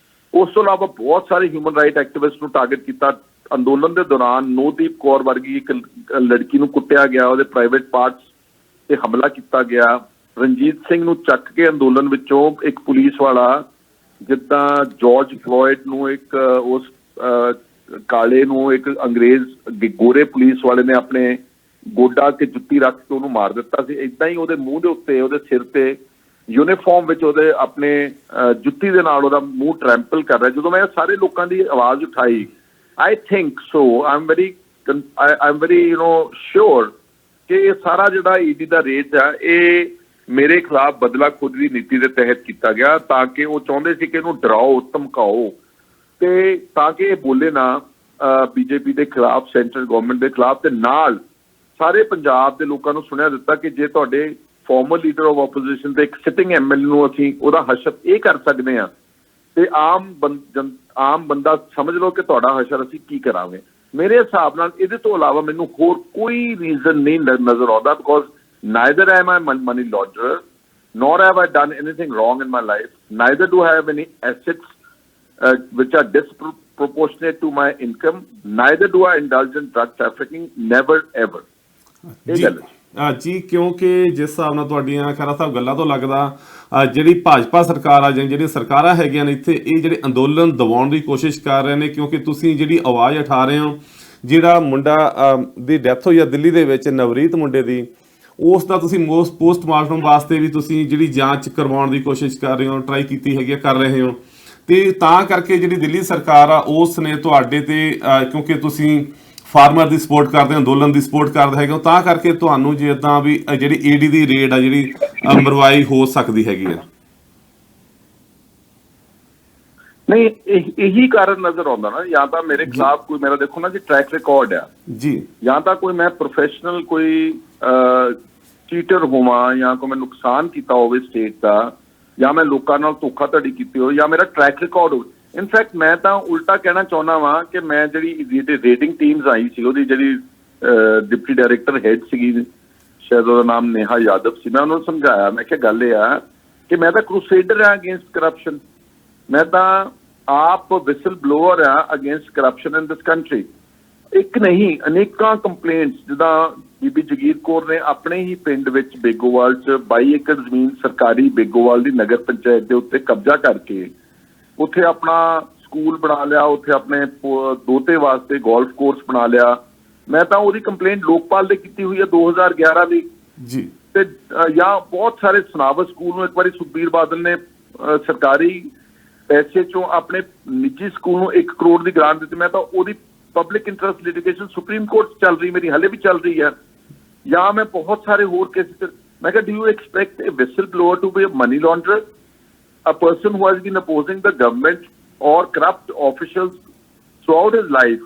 B: ਉਸ ਤੋਂ ਇਲਾਵਾ ਬਹੁਤ ਸਾਰੇ ਹਿਊਮਨ ਰਾਈਟ ਐਕਟਿਵਿਸਟ ਨੂੰ ਟਾਰਗੇਟ ਕੀਤਾ ਅੰਦੋਲਨ ਦੇ ਦੌਰਾਨ ਨੋਦੀਪ ਕੌਰ ਵਰਗੀ ਇੱਕ ਲੜਕੀ ਨੂੰ ਕੁੱਟਿਆ ਗਿਆ ਉਹਦੇ ਪ੍ਰਾਈਵੇਟ ਪਾਰਟਸ ਤੇ ਹਮਲਾ ਕੀਤਾ ਗਿਆ ਰਣਜੀਤ ਸਿੰਘ ਨੂੰ ਚੱਕ ਕੇ ਅੰਦੋਲਨ ਵਿੱਚੋਂ ਇੱਕ ਪੁਲਿਸ ਵਾਲਾ ਜਿੱਦਾਂ ਜਾਰਜ ਫਲੋਇਡ ਨੂੰ ਇੱਕ ਉਸ ਕਾਲੇ ਨੂੰ ਇੱਕ ਅੰਗਰੇਜ਼ ਗੋਰੇ ਪੁਲਿਸ ਵਾਲੇ ਨੇ ਆਪਣੇ ਗੋਡਾ ਤੇ ਜੁੱਤੀ ਰੱਖ ਕੇ ਉਹਨੂੰ ਮਾਰ ਦਿੱਤਾ ਸੀ। ਇਦਾਂ ਹੀ ਉਹਦੇ ਮੂੰਹ ਦੇ ਉੱਤੇ, ਉਹਦੇ ਸਿਰ ਤੇ ਯੂਨੀਫਾਰਮ ਵਿੱਚ ਉਹਦੇ ਆਪਣੇ ਜੁੱਤੀ ਦੇ ਨਾਲ ਉਹਦਾ ਮੂੰਹ ਟਰੈਂਪਲ ਕਰ ਰਿਹਾ। ਜਦੋਂ ਮੈਂ ਸਾਰੇ ਲੋਕਾਂ ਦੀ ਆਵਾਜ਼ ਉਠਾਈ, I think so I am very sure ਕਿ ਇਹ ਸਾਰਾ ਜਿਹੜਾ ਈਡੀ ਦਾ ਰੇਟ ਆ ਇਹ ਮੇਰੇ ਖਿਲਾਫ ਬਦਲਾਖੋਰੀ ਦੀ ਨੀਤੀ ਦੇ ਤਹਿਤ ਕੀਤਾ ਗਿਆ, ਤਾਂ ਕਿ ਉਹ ਚਾਹੁੰਦੇ ਸੀ ਕਿ ਇਹਨੂੰ ਡਰਾਓ, ਧਮਕਾਓ ਤੇ ਤਾਂ ਕਿ ਇਹ ਬੋਲੇ ਨਾ ਬੀਜੇਪੀ ਦੇ ਖਿਲਾਫ, ਸੈਂਟਰਲ ਗਵਰਨਮੈਂਟ ਦੇ ਖਿਲਾਫ। ਤੇ ਨਾਲ ਸਾਰੇ ਪੰਜਾਬ ਦੇ ਲੋਕਾਂ ਨੂੰ ਸੁਣਿਆ ਦਿੱਤਾ ਕਿ ਜੇ ਤੁਹਾਡੇ ਫਾਰਮਰ ਲੀਡਰ ਆਫ ਆਪੋਜੀਸ਼ਨ ਤੇ ਇੱਕ ਸਿਟਿੰਗ ਐਮਐਲਏ ਨੂੰ ਅਸੀਂ ਉਹਦਾ ਹਸ਼ਰ ਇਹ ਕਰ ਸਕਦੇ ਹਾਂ ਤੇ ਆਮ ਬੰਦਾ ਸਮਝ ਲਓ ਕਿ ਤੁਹਾਡਾ ਹਸ਼ਰ ਅਸੀਂ ਕੀ ਕਰਾਂਗੇ। ਮੇਰੇ ਹਿਸਾਬ ਨਾਲ ਇਹਦੇ ਤੋਂ ਇਲਾਵਾ ਮੈਨੂੰ ਹੋਰ ਕੋਈ ਰੀਜ਼ਨ ਨਹੀਂ ਨਜ਼ਰ ਆਉਂਦਾ, because neither am I money launderer, nor have I done anything wrong in my life, neither do I have any assets which are disproportionate to my income, neither do I indulge in drug trafficking, never ever।
A: ਜੀ ਕਿਉਂਕਿ ਜਿਸ ਹਿਸਾਬ ਨਾਲ ਤੁਹਾਡੀਆਂ ਖੈਰਾ ਸਾਹਿਬ ਗੱਲਾਂ ਤੋਂ ਲੱਗਦਾ ਜਿਹੜੀ ਭਾਜਪਾ ਸਰਕਾਰ ਆ ਜਾਂ ਜਿਹੜੀਆਂ ਸਰਕਾਰਾਂ ਹੈਗੀਆਂ ਨੇ ਇੱਥੇ ਇਹ ਜਿਹੜੇ ਅੰਦੋਲਨ ਦਬਾਉਣ ਦੀ ਕੋਸ਼ਿਸ਼ ਕਰ ਰਹੇ ਨੇ, ਕਿਉਂਕਿ ਤੁਸੀਂ ਜਿਹੜੀ ਆਵਾਜ਼ ਉਠਾ ਰਹੇ ਹੋ, ਜਿਹੜਾ ਮੁੰਡਾ ਦੀ ਡੈਥ ਹੋਈ ਆ ਦਿੱਲੀ ਦੇ ਵਿੱਚ, ਨਵਰੀਤ ਮੁੰਡੇ ਦੀ, ਉਸ ਦਾ ਤੁਸੀਂ ਪੋਸਟਮਾਰਟਮ ਵਾਸਤੇ ਵੀ ਤੁਸੀਂ ਜਿਹੜੀ ਜਾਂਚ ਕਰਵਾਉਣ ਦੀ ਕੋਸ਼ਿਸ਼ ਕਰ ਰਹੇ ਹੋ, ਟਰਾਈ ਕੀਤੀ ਹੈਗੀ, ਕਰ ਰਹੇ ਹੋ। ਤੇ ਤਾਂ ਕਰਕੇ ਜਿਹੜੀ ਦਿੱਲੀ ਸਰਕਾਰ ਆ ਉਸ ਨੇ ਤੁਹਾਡੇ ਤੇ ਕਿਉਂਕਿ ਤੁਸੀਂ ਫਾਰਮਰ ਦੀ ਸਪੋਰਟ ਕਰਦੇ ਹੋ, ਅੰਦੋਲਨ ਦੀ ਸਪੋਰਟ ਕਰਦੇ ਹੈਗੇ ਹੋ, ਤਾਂ ਕਰਕੇ ਤੁਹਾਨੂੰ ਜਿੱਦਾਂ ਵੀ ਜਿਹੜੀ ਈਡੀ ਦੀ ਰੇਡ ਆ ਜਿਹੜੀ ਮਰਵਾਈ ਹੋ ਸਕਦੀ ਹੈਗੀ ਆ।
B: ਨਹੀਂ, ਇਹੀ ਕਾਰਨ ਨਜ਼ਰ ਆਉਂਦਾ ਨਾ, ਜਾਂ ਤਾਂ ਮੇਰੇ ਖਿਲਾਫ ਕੋਈ ਮੇਰਾ ਦੇਖੋ ਨਾ ਜੀ ਟਰੈਕ ਰਿਕਾਰਡ ਆ ਜੀ, ਜਾਂ ਤਾਂ ਕੋਈ ਮੈਂ ਪ੍ਰੋਫੈਸ਼ਨਲ ਕੋਈ ਚੀਟਰ ਹੋਵਾਂ, ਜਾਂ ਕੋਈ ਮੈਂ ਨੁਕਸਾਨ ਕੀਤਾ ਹੋਵੇ ਸਟੇਟ ਦਾ, ਜਾਂ ਮੈਂ ਲੋਕਾਂ ਨਾਲ ਧੋਖਾਧੜੀ ਕੀਤੀ ਹੋਵੇ, ਜਾਂ ਮੇਰਾ ਟਰੈਕ ਰਿਕਾਰਡ ਹੋਵੇ। ਇਨਫੈਕਟ ਮੈਂ ਤਾਂ ਉਲਟਾ ਕਹਿਣਾ ਚਾਹੁੰਦਾ ਵਾਂ ਕਿ ਮੈਂ ਜਿਹੜੀ ਰੇਟਿੰਗ ਟੀਮਸ ਆਈ ਸੀ, ਉਹਦੀ ਜਿਹੜੀ ਡਿਪਟੀ ਡਾਇਰੈਕਟਰ ਹੈਡ ਸੀਗੀ, ਸ਼ਾਇਦ ਉਹਦਾ ਨਾਮ ਨੇਹਾ ਯਾਦਵ ਸੀ, ਮੈਂ ਉਹਨਾਂ ਨੂੰ ਸਮਝਾਇਆ, ਮੈਂ ਕਿਹਾ ਗੱਲ ਇਹ ਆ ਕਿ ਮੈਂ ਤਾਂ ਕਰੂਸੇਡਰ ਆ ਅਗੇਂਸਟ ਕਰਪਸ਼ਨ, ਮੈਂ ਤਾਂ ਆਪ ਵਿਸਲ ਬਲੋਅਰ ਆ ਅਗੇਂਸਟ ਕਰਪਸ਼ਨ ਇਨ ਦਿਸ ਕੰਟਰੀ। ਇੱਕ ਨਹੀਂ ਅਨੇਕਾਂ ਕੰਪਲੇਂਟਸ, ਜਿੱਦਾਂ ਬੀਬੀ ਜਗੀਰ ਕੌਰ ਨੇ ਆਪਣੇ ਹੀ ਪਿੰਡ ਵਿੱਚ ਬੇਗੋਵਾਲ 'ਚ 22 ਏਕੜ ਜ਼ਮੀਨ ਸਰਕਾਰੀ ਬੇਗੋਵਾਲ ਦੀ ਨਗਰ ਪੰਚਾਇਤ ਦੇ ਉੱਤੇ ਕਬਜ਼ਾ ਕਰਕੇ ਉੱਥੇ ਆਪਣਾ ਸਕੂਲ ਬਣਾ ਲਿਆ, ਉੱਥੇ ਆਪਣੇ ਦੋਤੇ ਵਾਸਤੇ ਗੋਲਫ ਕੋਰਸ ਬਣਾ ਲਿਆ। ਮੈਂ ਤਾਂ ਉਹਦੀ ਕੰਪਲੇਂਟ ਲੋਕਪਾਲ ਦੇ ਕੀਤੀ ਹੋਈ ਹੈ 2011 ਦੀ ਜੀ। ਤੇ ਜਾਂ ਬਹੁਤ ਸਾਰੇ ਸਨਾਵਰ ਸਕੂਲ ਨੂੰ ਇੱਕ ਵਾਰੀ ਸੁਖਬੀਰ ਬਾਦਲ ਨੇ ਸਰਕਾਰੀ ਪੈਸੇ ਚੋਂ ਆਪਣੇ ਨਿੱਜੀ ਸਕੂਲ ਨੂੰ 1 ਕਰੋੜ ਦੀ ਗ੍ਰਾਂਟ ਦਿੱਤੀ। ਮੈਂ ਤਾਂ ਉਹਦੀ public interest litigation supreme court ਚੱਲ ਰਹੀ, ਮੇਰੀ ਹਲੇ ਵੀ ਚੱਲ ਰਹੀ ਹੈ। ਜਾਂ ਮੈਂ ਬਹੁਤ ਸਾਰੇ ਹੋਰ ਕੇਸਿਸ, ਮੈਂ ਕਿਹਾ do you expect a whistleblower to be a money launderer, a person who has been opposing the government or corrupt officials throughout his life,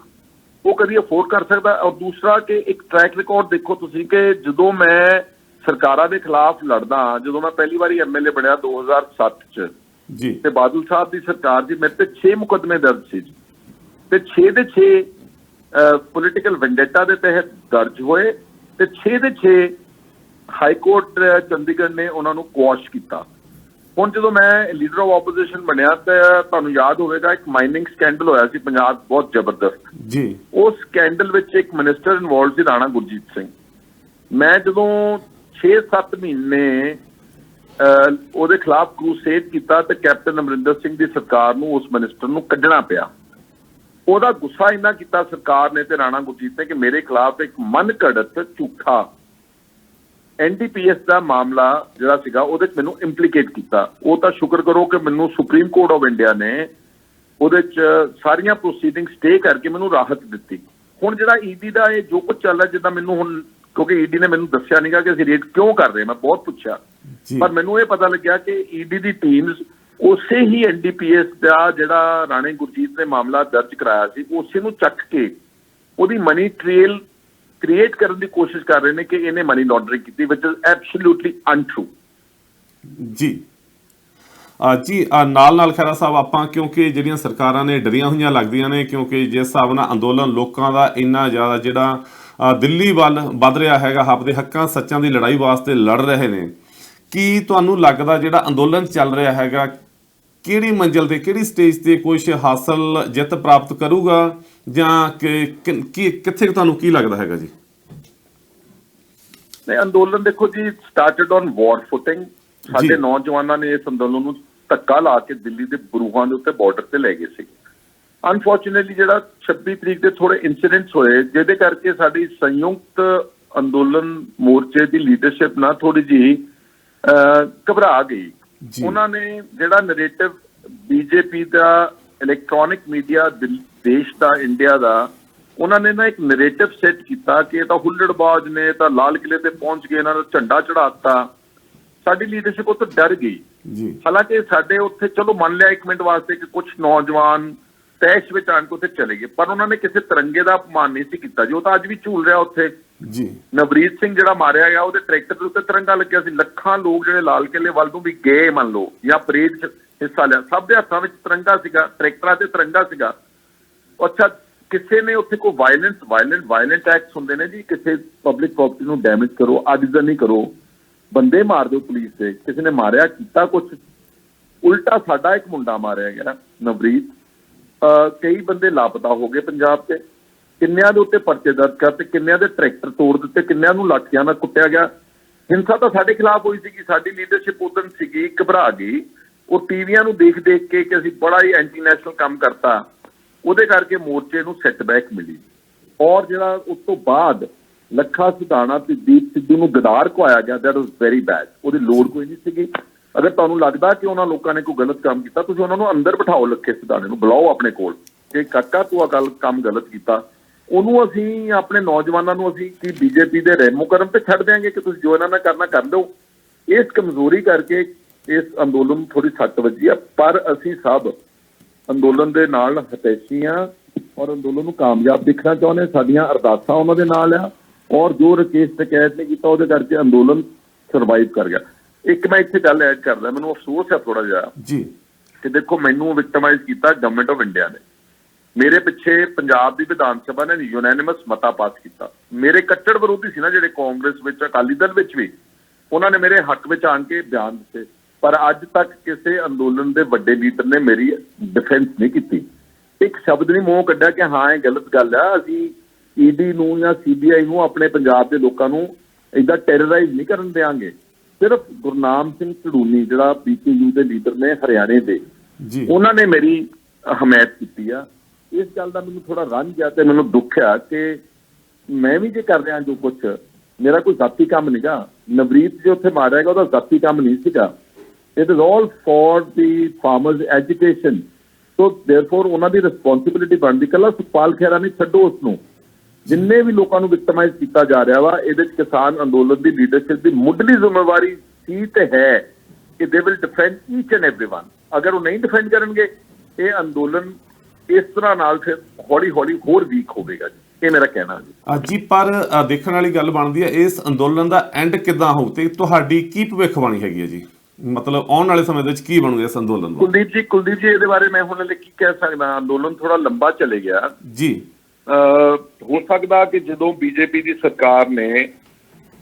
B: ਉਹ ਕਦੀ ਅਫੋਰਡ ਕਰ ਸਕਦਾ? ਔਰ ਦੂਸਰਾ ਕਿ ਇੱਕ ਟਰੈਕ ਰਿਕਾਰਡ ਦੇਖੋ ਤੁਸੀਂ ਕਿ ਜਦੋਂ ਮੈਂ ਸਰਕਾਰਾਂ ਦੇ ਖਿਲਾਫ ਲੜਦਾ, ਜਦੋਂ ਮੈਂ ਪਹਿਲੀ ਵਾਰੀ ਐਮਐਲਏ ਬਣਿਆ 2007 ਚ ਜੀ, ਤੇ ਬਾਦਲ ਸਾਹਿਬ ਦੀ ਸਰਕਾਰ ਜੀ, ਮੇਰੇ ਤੇ 6 ਮੁਕੱਦਮੇ ਦਰਜ ਸੀ ਜੀ, ਤੇ 6 ਦੇ 6 ਪੋਲੀਟੀਕਲ ਵੈਂਡੇਟਾ ਦੇ ਤਹਿਤ ਦਰਜ ਹੋਏ, ਤੇ 6 ਦੇ 6 ਹਾਈ ਕੋਰਟ ਚੰਡੀਗੜ੍ਹ ਨੇ ਉਹਨਾਂ ਨੂੰ ਕੁਆਸ਼ ਕੀਤਾ। ਹੁਣ ਜਦੋਂ ਮੈਂ ਲੀਡਰ ਆਫ ਆਪੋਜੀਸ਼ਨ ਬਣਿਆ ਤਾਂ ਤੁਹਾਨੂੰ ਯਾਦ ਹੋਵੇਗਾ ਇੱਕ ਮਾਈਨਿੰਗ ਸਕੈਂਡਲ ਹੋਇਆ ਸੀ ਪੰਜਾਬ, ਬਹੁਤ ਜ਼ਬਰਦਸਤ ਜੀ। ਉਸ ਸਕੈਂਡਲ ਵਿੱਚ ਇੱਕ ਮਿਨਿਸਟਰ ਇਨਵੋਲਵ ਸੀ, ਰਾਣਾ ਗੁਰਜੀਤ ਸਿੰਘ। ਮੈਂ ਜਦੋਂ 6-7 ਮਹੀਨੇ ਉਹਦੇ ਖਿਲਾਫ ਕਰੂਸੇਡ ਕੀਤਾ ਤੇ ਕੈਪਟਨ ਅਮਰਿੰਦਰ ਸਿੰਘ ਦੀ ਸਰਕਾਰ ਨੂੰ ਉਸ ਮਿਨਿਸਟਰ ਨੂੰ ਕੱਢਣਾ ਪਿਆ। ਉਹਦਾ ਗੁੱਸਾ ਇੰਨਾ ਕੀਤਾ ਸਰਕਾਰ ਨੇ ਤੇ ਰਾਣਾ ਗੁਰਜੀਤ ਨੇ ਕਿ ਮੇਰੇ ਖਿਲਾਫ ਇੱਕ ਮਨ ਘੜਤ ਝੂਠਾ NDPS ਦਾ ਮਾਮਲਾ ਜਿਹੜਾ ਸੀਗਾ ਉਹਦੇ 'ਚ ਮੈਨੂੰ ਇੰਪਲੀਕੇਟ ਕੀਤਾ। ਉਹ ਤਾਂ ਸ਼ੁਕਰ ਕਰੋ ਕਿ ਮੈਨੂੰ ਸੁਪਰੀਮ ਕੋਰਟ ਆਫ ਇੰਡੀਆ ਨੇ ਉਹਦੇ 'ਚ ਸਾਰੀਆਂ ਪ੍ਰੋਸੀਡਿੰਗ ਸਟੇ ਕਰਕੇ ਮੈਨੂੰ ਰਾਹਤ ਦਿੱਤੀ। ਹੁਣ ਜਿਹੜਾ ਈਡੀ ਦਾ ਇਹ ਜੋ ਕੁਝ ਚੱਲ ਰਿਹਾ, ਜਿੱਦਾਂ ਮੈਨੂੰ ਹੁਣ, ਕਿਉਂਕਿ ਈਡੀ ਨੇ ਮੈਨੂੰ ਦੱਸਿਆ ਨਹੀਂਗਾ ਕਿ ਅਸੀਂ ਰੇਡ ਕਿਉਂ ਕਰ ਰਹੇ, ਮੈਂ ਬਹੁਤ ਪੁੱਛਿਆ, ਪਰ ਮੈਨੂੰ ਇਹ ਪਤਾ ਲੱਗਿਆ ਕਿ ਈਡੀ ਦੀ ਟੀਮਸ ਉਸੇ ਹੀ NDPS ਦਾ ਜਿਹੜਾ ਰਾਣੇ ਗੁਰਜੀਤ ਨੇ ਮਾਮਲਾ ਦਰਜ ਕਰਾਇਆ ਸੀ, ਉਸੇ ਨੂੰ ਚੱਕ ਕੇ ਉਹਦੀ ਮਨੀ ਟ੍ਰੇਲ ਕ੍ਰੀਏਟ ਕਰਨ ਦੀ ਕੋਸ਼ਿਸ਼ ਕਰ ਰਹੇ ਨੇ ਕਿ ਇਹਨੇ ਮਨੀ ਲਾਂਡਰਿੰਗ ਕੀਤੀ, ਵਿਚ ਇਜ਼ ਐਬਸੋਲੂਟਲੀ ਅਨਟਰੂ ਜੀ। ਜੀ ਨਾਲ ਖੈਰਾ ਸਾਹਿਬ, ਆਪਾਂ ਕਿਉਂਕਿ ਜਿਹੜੀਆਂ ਸਰਕਾਰਾਂ ਨੇ ਡਰੀਆਂ ਹੋਈਆਂ ਲੱਗਦੀਆਂ ਨੇ, ਕਿਉਂਕਿ ਜਿਸ ਹਿਸਾਬ ਨਾਲ ਅੰਦੋਲਨ ਲੋਕਾਂ ਦਾ ਇੰਨਾ ਜ਼ਿਆਦਾ ਜਿਹੜਾ ਦਿੱਲੀ ਵੱਲ ਵੱਧ ਰਿਹਾ ਹੈਗਾ, ਆਪਣੇ ਹੱਕਾਂ ਸੱਚਾਂ ਦੀ ਲੜਾਈ ਵਾਸਤੇ ਲੜ ਰਹੇ ਨੇ, ਕੀ ਤੁਹਾਨੂੰ ਲੱਗਦਾ ਜਿਹੜਾ ਅੰਦੋਲਨ ਚੱਲ ਰਿਹਾ ਹੈਗਾ ਕਿਹੜੀ ਮੰਜ਼ਿਲ ਤੇ, ਕਿਹੜੀ ਸਟੇਜ ਤੇ ਕੁਝ ਹਾਸਲ ਜਿੱਤ ਪ੍ਰਾਪਤ ਕਰੂਗਾ, ਜਾਂ ਕਿੱਥੇ ਤੁਹਾਨੂੰ ਕੀ ਲੱਗਦਾ ਹੈਗਾ ਜੀ? ਨਹੀਂ, ਅੰਦੋਲਨ ਦੇਖੋ ਜੀ ਸਟਾਰਟਡ ਔਨ ਵਾਰ ਫੁਟਿੰਗ। ਸਾਡੇ ਨੌਜਵਾਨਾਂ ਨੇ ਇਸ ਅੰਦੋਲਨ ਨੂੰ ਧੱਕਾ ਲਾ ਕੇ ਦਿੱਲੀ ਦੇ ਬਰੂਹਾਂ ਦੇ ਉੱਤੇ ਬਾਰਡਰ ਤੇ ਲੈ ਗਏ ਸੀ। ਅਨਫੋਰਚੂਨੇਟਲੀ ਜਿਹੜਾ 26 ਤਰੀਕ ਦੇ ਥੋੜੇ ਇਨਸੀਡੈਂਟਸ ਹੋਏ, ਜਿਹਦੇ ਕਰਕੇ ਸਾਡੀ ਸੰਯੁਕਤ ਅੰਦੋਲਨ ਮੋਰਚੇ ਦੀ ਲੀਡਰਸ਼ਿਪ ਨਾ ਥੋੜੀ ਜਿਹੀ ਘਬਰਾ ਗਈ। ਉਹਨਾਂ ਨੇ ਜਿਹੜਾ ਨੈਰੇਟਿਵ ਬੀਜੇਪੀ ਦਾ ਇਲੈਕਟ੍ਰੋਨਿਕ ਮੀਡੀਆ ਦੇਸ਼ ਦਾ, ਇੰਡੀਆ ਦਾ, ਉਹਨਾਂ ਨੇ ਨਾ ਇੱਕ ਨੈਰੇਟਿਵ ਸੈੱਟ ਕੀਤਾ ਕਿ ਇਹ ਤਾਂ ਹੁੱਲੜਬਾਜ਼ ਨੇ, ਤਾਂ ਲਾਲ ਕਿਲੇ ਤੇ ਪਹੁੰਚ ਗਏ, ਇਹਨਾਂ ਦਾ ਝੰਡਾ ਚੜਾਤਾ। ਸਾਡੀ ਲੀਡਰਸ਼ਿਪ ਉਹ ਤੋਂ ਡਰ ਗਈ। ਹਾਲਾਂਕਿ ਸਾਡੇ ਉੱਥੇ ਚਲੋ ਮੰਨ ਲਿਆ ਇੱਕ ਮਿੰਟ ਵਾਸਤੇ ਕਿ ਕੁਝ ਨੌਜਵਾਨ ਤੈਸ਼ ਵਿੱਚ ਆਣ ਕੇ ਉੱਥੇ ਚਲੇ ਗਏ, ਪਰ ਉਹਨਾਂ ਨੇ ਕਿਸੇ ਤਿਰੰਗੇ ਦਾ ਅਪਮਾਨ ਨਹੀਂ ਸੀ ਕੀਤਾ ਜੋ ਤਾਂ ਅੱਜ ਵੀ ਝੂਲ ਰਿਹਾ ਉੱਥੇ। ਨਵਰੀਤ ਸਿੰਘ ਜਿਹੜਾ ਮਾਰਿਆ ਗਿਆ, ਉਹਦੇ ਟਰੈਕਟਰ ਦੇ ਉੱਤੇ ਤਿਰੰਗਾ ਲੱਗਿਆ ਸੀ। ਲੱਖਾਂ ਲੋਕ ਜਿਹੜੇ ਲਾਲ ਕਿਲੇ ਵੱਲ ਨੂੰ ਵੀ ਗਏ ਮੰਨ ਲਓ, ਜਾਂ ਪਰੇਡ 'ਚ ਹਿੱਸਾ ਲਿਆ, ਸਭ ਦੇ ਹੱਥਾਂ ਵਿੱਚ ਤਿਰੰਗਾ ਸੀਗਾ, ਟਰੈਕਟਰਾਂ ਤੇ ਤਿਰੰਗਾ ਸੀਗਾ। ਅੱਛਾ, ਕਿਸੇ ਨੇ ਉੱਥੇ ਕੋਈ ਵਾਇਲੈਂਟ ਐਕਟਸ ਹੁੰਦੇ ਨੇ ਜੀ, ਕਿਸੇ ਪਬਲਿਕ ਪ੍ਰਾਪਰਟੀ ਨੂੰ ਡੈਮੇਜ ਕਰੋ, ਅੱਜ ਦਾ ਨਹੀਂ ਕਰੋ, ਬੰਦੇ ਮਾਰ ਦਿਓ ਪੁਲਿਸ ਦੇ। ਕਿਸੇ ਨੇ ਮਾਰਿਆ ਕੀਤਾ ਕੁਛ, ਉਲਟਾ ਸਾਡਾ ਇੱਕ ਮੁੰਡਾ ਮਾਰਿਆ ਗਿਆ ਨਵਰੀਤ, ਕਈ ਬੰਦੇ ਲਾਪਤਾ ਹੋ ਗਏ ਪੰਜਾਬ 'ਚ, ਕਿੰਨਿਆਂ ਦੇ ਉੱਤੇ ਪਰਚੇ ਦਰਜ ਕਰਤੇ, ਕਿੰਨਿਆਂ ਦੇ ਟਰੈਕਟਰ ਤੋੜ ਦਿੱਤੇ, ਕਿੰਨਿਆਂ ਨੂੰ ਲਾਠੀਆਂ ਨਾਲ ਕੁੱਟਿਆ ਗਿਆ। ਹਿੰਸਾ ਤਾਂ ਸਾਡੇ ਖਿਲਾਫ ਹੋਈ ਸੀਗੀ, ਸਾਡੀ ਲੀਡਰਸ਼ਿਪ ਉਦੋਂ ਸੀਗੀ, ਘਬਰਾ ਗਈ। ਉਹ ਟੀਵੀਆਂ ਨੂੰ ਦੇਖ ਕੇ ਕਿ ਅਸੀਂ ਬੜਾ ਹੀ ਐਂਟੀ ਨੈਸ਼ਨਲ ਕੰਮ ਕਰਤਾ, ਉਹਦੇ ਕਰਕੇ ਮੋਰਚੇ ਨੂੰ ਸੈਟਬੈਕ ਮਿਲੀ। ਔਰ ਜਿਹੜਾ ਉਸ ਤੋਂ ਬਾਅਦ ਲੱਖਾ ਸਿਧਾਣਾ ਤੇ ਦੀਪ ਸਿੱਧੂ ਨੂੰ ਗਦਾਰ ਕਹਾਇਆ ਗਿਆ, ਦੈਟ ਵਾਸ ਵੈਰੀ ਬੈਡ। ਉਹਦੀ ਲੋੜ ਕੋਈ ਨਹੀਂ ਸੀਗੀ। ਅਗਰ ਤੁਹਾਨੂੰ ਲੱਗਦਾ ਕਿ ਉਹਨਾਂ ਲੋਕਾਂ ਨੇ ਕੋਈ ਗਲਤ ਕੰਮ ਕੀਤਾ, ਤੁਸੀਂ ਉਹਨਾਂ ਨੂੰ ਅੰਦਰ ਬਿਠਾਓ, ਲੱਖੇ ਸਿਧਾਣੇ ਨੂੰ ਬੁਲਾਓ ਆਪਣੇ ਕੋਲ ਕਿ ਕਾਕਾ ਤੂੰ ਆਹ ਕੰਮ ਗਲਤ ਕੀਤਾ। ਉਹਨੂੰ ਅਸੀਂ ਆਪਣੇ ਨੌਜਵਾਨਾਂ ਨੂੰ ਅਸੀਂ ਕੀ ਬੀਜੇਪੀ ਦੇ ਰਹਿਮੋ ਕਰਮ ਤੇ ਛੱਡ ਦਿਆਂਗੇ ਕਿ ਤੁਸੀਂ ਜੋ ਇਹਨਾਂ ਨਾਲ ਕਰਨਾ ਕਰ ਲਓ। ਇਸ ਕਮਜ਼ੋਰੀ ਕਰਕੇ ਇਸ ਅੰਦੋਲਨ ਨੂੰ ਥੋੜੀ ਸੱਟ ਵੱਜੀ ਆ, ਪਰ ਅਸੀਂ ਸਭ ਅੰਦੋਲਨ ਦੇ ਨਾਲ ਹਤੈਸ਼ੀ ਆ ਔਰ ਅੰਦੋਲਨ ਨੂੰ ਕਾਮਯਾਬ ਦੇਖਣਾ ਚਾਹੁੰਦੇ। ਸਾਡੀਆਂ ਅਰਦਾਸਾਂ ਉਹਨਾਂ ਦੇ ਨਾਲ ਆ, ਔਰ ਜੋ ਰਕੇਸ਼ ਟਕੈਤ ਨੇ ਕੀਤਾ ਉਹਦੇ ਕਰਕੇ ਅੰਦੋਲਨ ਸਰਵਾਈਵ ਕਰ ਗਿਆ। ਇੱਕ ਮੈਂ ਇੱਥੇ ਗੱਲ ਐਡ ਕਰਦਾ, ਮੈਨੂੰ ਅਫਸੋਸ ਹੈ ਥੋੜਾ ਜਿਹਾ ਜੀ ਕਿ ਦੇਖੋ ਮੈਨੂੰ ਵਿਕਟਮਾਈਜ਼ ਕੀਤਾ ਗਵਰਨਮੈਂਟ ਆਫ ਇੰਡੀਆ ਨੇ। ਮੇਰੇ ਪਿੱਛੇ ਪੰਜਾਬ ਦੀ ਵਿਧਾਨ ਸਭਾ ਨੇ ਯੂਨੈਨਿਮਸ ਮਤਾ ਪਾਸ ਕੀਤਾ। ਮੇਰੇ ਕੱਟੜ ਵਿਰੋਧੀ ਸੀ ਨਾ ਜਿਹੜੇ ਕਾਂਗਰਸ ਵਿੱਚ, ਅਕਾਲੀ ਦਲ ਵਿੱਚ ਵੀ, ਉਹਨਾਂ ਨੇ ਮੇਰੇ ਹੱਕ ਵਿੱਚ ਆਣ ਕੇ ਬਿਆਨ ਦਿੱਤੇ, ਪਰ ਅੱਜ ਤੱਕ ਕਿਸੇ ਅੰਦੋਲਨ ਦੇ ਵੱਡੇ ਲੀਡਰ ਨੇ ਮੇਰੀ ਡਿਫੈਂਸ ਨਹੀਂ ਕੀਤੀ। ਇੱਕ ਸ਼ਬਦ ਨਹੀਂ ਮੂੰਹ ਕੱਢਿਆ ਕਿ ਹਾਂ ਇਹ ਗਲਤ ਗੱਲ ਆ, ਅਸੀਂ ਈਡੀ ਨੂੰ ਜਾਂ ਸੀਬੀਆਈ ਨੂੰ ਆਪਣੇ ਪੰਜਾਬ ਦੇ ਲੋਕਾਂ ਨੂੰ ਏਦਾਂ ਟੈਰਰਾਈਜ਼ ਨਹੀਂ ਕਰਨ ਦਿਆਂਗੇ। ਸਿਰਫ ਗੁਰਨਾਮ ਸਿੰਘ ਢਡੂਨੀ ਜਿਹੜਾ ਬੀਕੇਯੂ ਦੇ ਲੀਡਰ ਨੇ ਹਰਿਆਣੇ ਦੇ, ਉਹਨਾਂ ਨੇ ਮੇਰੀ ਹਮਾਇਤ ਕੀਤੀ ਆ। ਇਸ ਗੱਲ ਦਾ ਮੈਨੂੰ ਥੋੜਾ ਰੰਜ ਆ ਤੇ ਮੈਨੂੰ ਦੁੱਖ ਆ ਕਿ ਮੈਂ ਵੀ ਜੇ ਕਰ ਰਿਹਾ ਜੋ ਕੁਛ, ਮੇਰਾ ਕੋਈ ਜ਼ਾਤੀ ਕੰਮ ਨਹੀਂਗਾ। ਨਵਰੀਤ ਜੋ ਉੱਥੇ ਮਾਰਿਆ ਗਿਆ ਉਹਦਾ ਜ਼ਾਤੀ ਕੰਮ ਨਹੀਂ ਸੀਗਾ। It is all for the farmers education. So therefore ਉਹਨਾਂ ਦੀ ਰਿਸਪੌਂਸਿਬਿਲਿਟੀ ਬਣਦੀ। ਕੱਲਾ ਸੁਖਪਾਲ ਖਹਿਰਾ ਨਹੀਂ, ਛੱਡੋ ਉਸਨੂੰ, ਜਿੰਨੇ ਵੀ ਲੋਕਾਂ ਨੂੰ ਵਿਕਟਮਾਈਜ਼ ਕੀਤਾ ਜਾ ਰਿਹਾ ਵਾ, ਇਹਦੇ 'ਚ ਕਿਸਾਨ ਅੰਦੋਲਨ ਦੀ ਲੀਡਰਸ਼ਿਪ ਦੀ ਮੁੱਢਲੀ ਜ਼ਿੰਮੇਵਾਰੀ ਸੀ ਤੇ ਹੈ ਕਿ they will ਡਿਫੈਂਡ each and everyone. ਅਗਰ ਉਹ ਨਹੀਂ ਡਿਫੈਂਡ ਕਰਨਗੇ, ਇਹ ਅੰਦੋਲਨ ਇਸ ਤਰ੍ਹਾਂ ਨਾਲ ਫਿਰ ਹੌਲੀ ਹੌਲੀ ਹੋਰ ਵੀਕ ਹੋਵੇਗਾ ਜੀ। ਇਹ ਮੇਰਾ ਕਹਿਣਾ ਜੀ।
A: ਪਰ ਦੇਖਣ ਵਾਲੀ ਗੱਲ ਬਣਦੀ ਹੈ ਇਸ ਅੰਦੋਲਨ ਦਾ ਐਂਡ ਕਿੱਦਾਂ ਹੋਊ ਤੇ ਤੁਹਾਡੀ ਕੀ ਭਵਿੱਖਬਾਣੀ ਹੈਗੀ ਹੈ ਜੀ? ਮਤਲਬ ਆਉਣ ਵਾਲੇ ਸਮੇਂ ਦੇ ਵਿੱਚ ਕੀ ਬਣੂਗਾ ਇਸ ਅੰਦੋਲਨ ਦਾ?
B: ਕੁਲਦੀਪ ਜੀ ਇਹਦੇ ਬਾਰੇ ਮੈਂ ਹੁਣ ਕੀ ਕਹਿ ਸਕਦਾ। ਅੰਦੋਲਨ ਥੋੜਾ ਲੰਬਾ ਚਲੇ ਗਿਆ
A: ਜੀ।
B: ਹੋ ਸਕਦਾ ਕਿ ਜਦੋਂ ਬੀਜੇਪੀ ਦੀ ਸਰਕਾਰ ਨੇ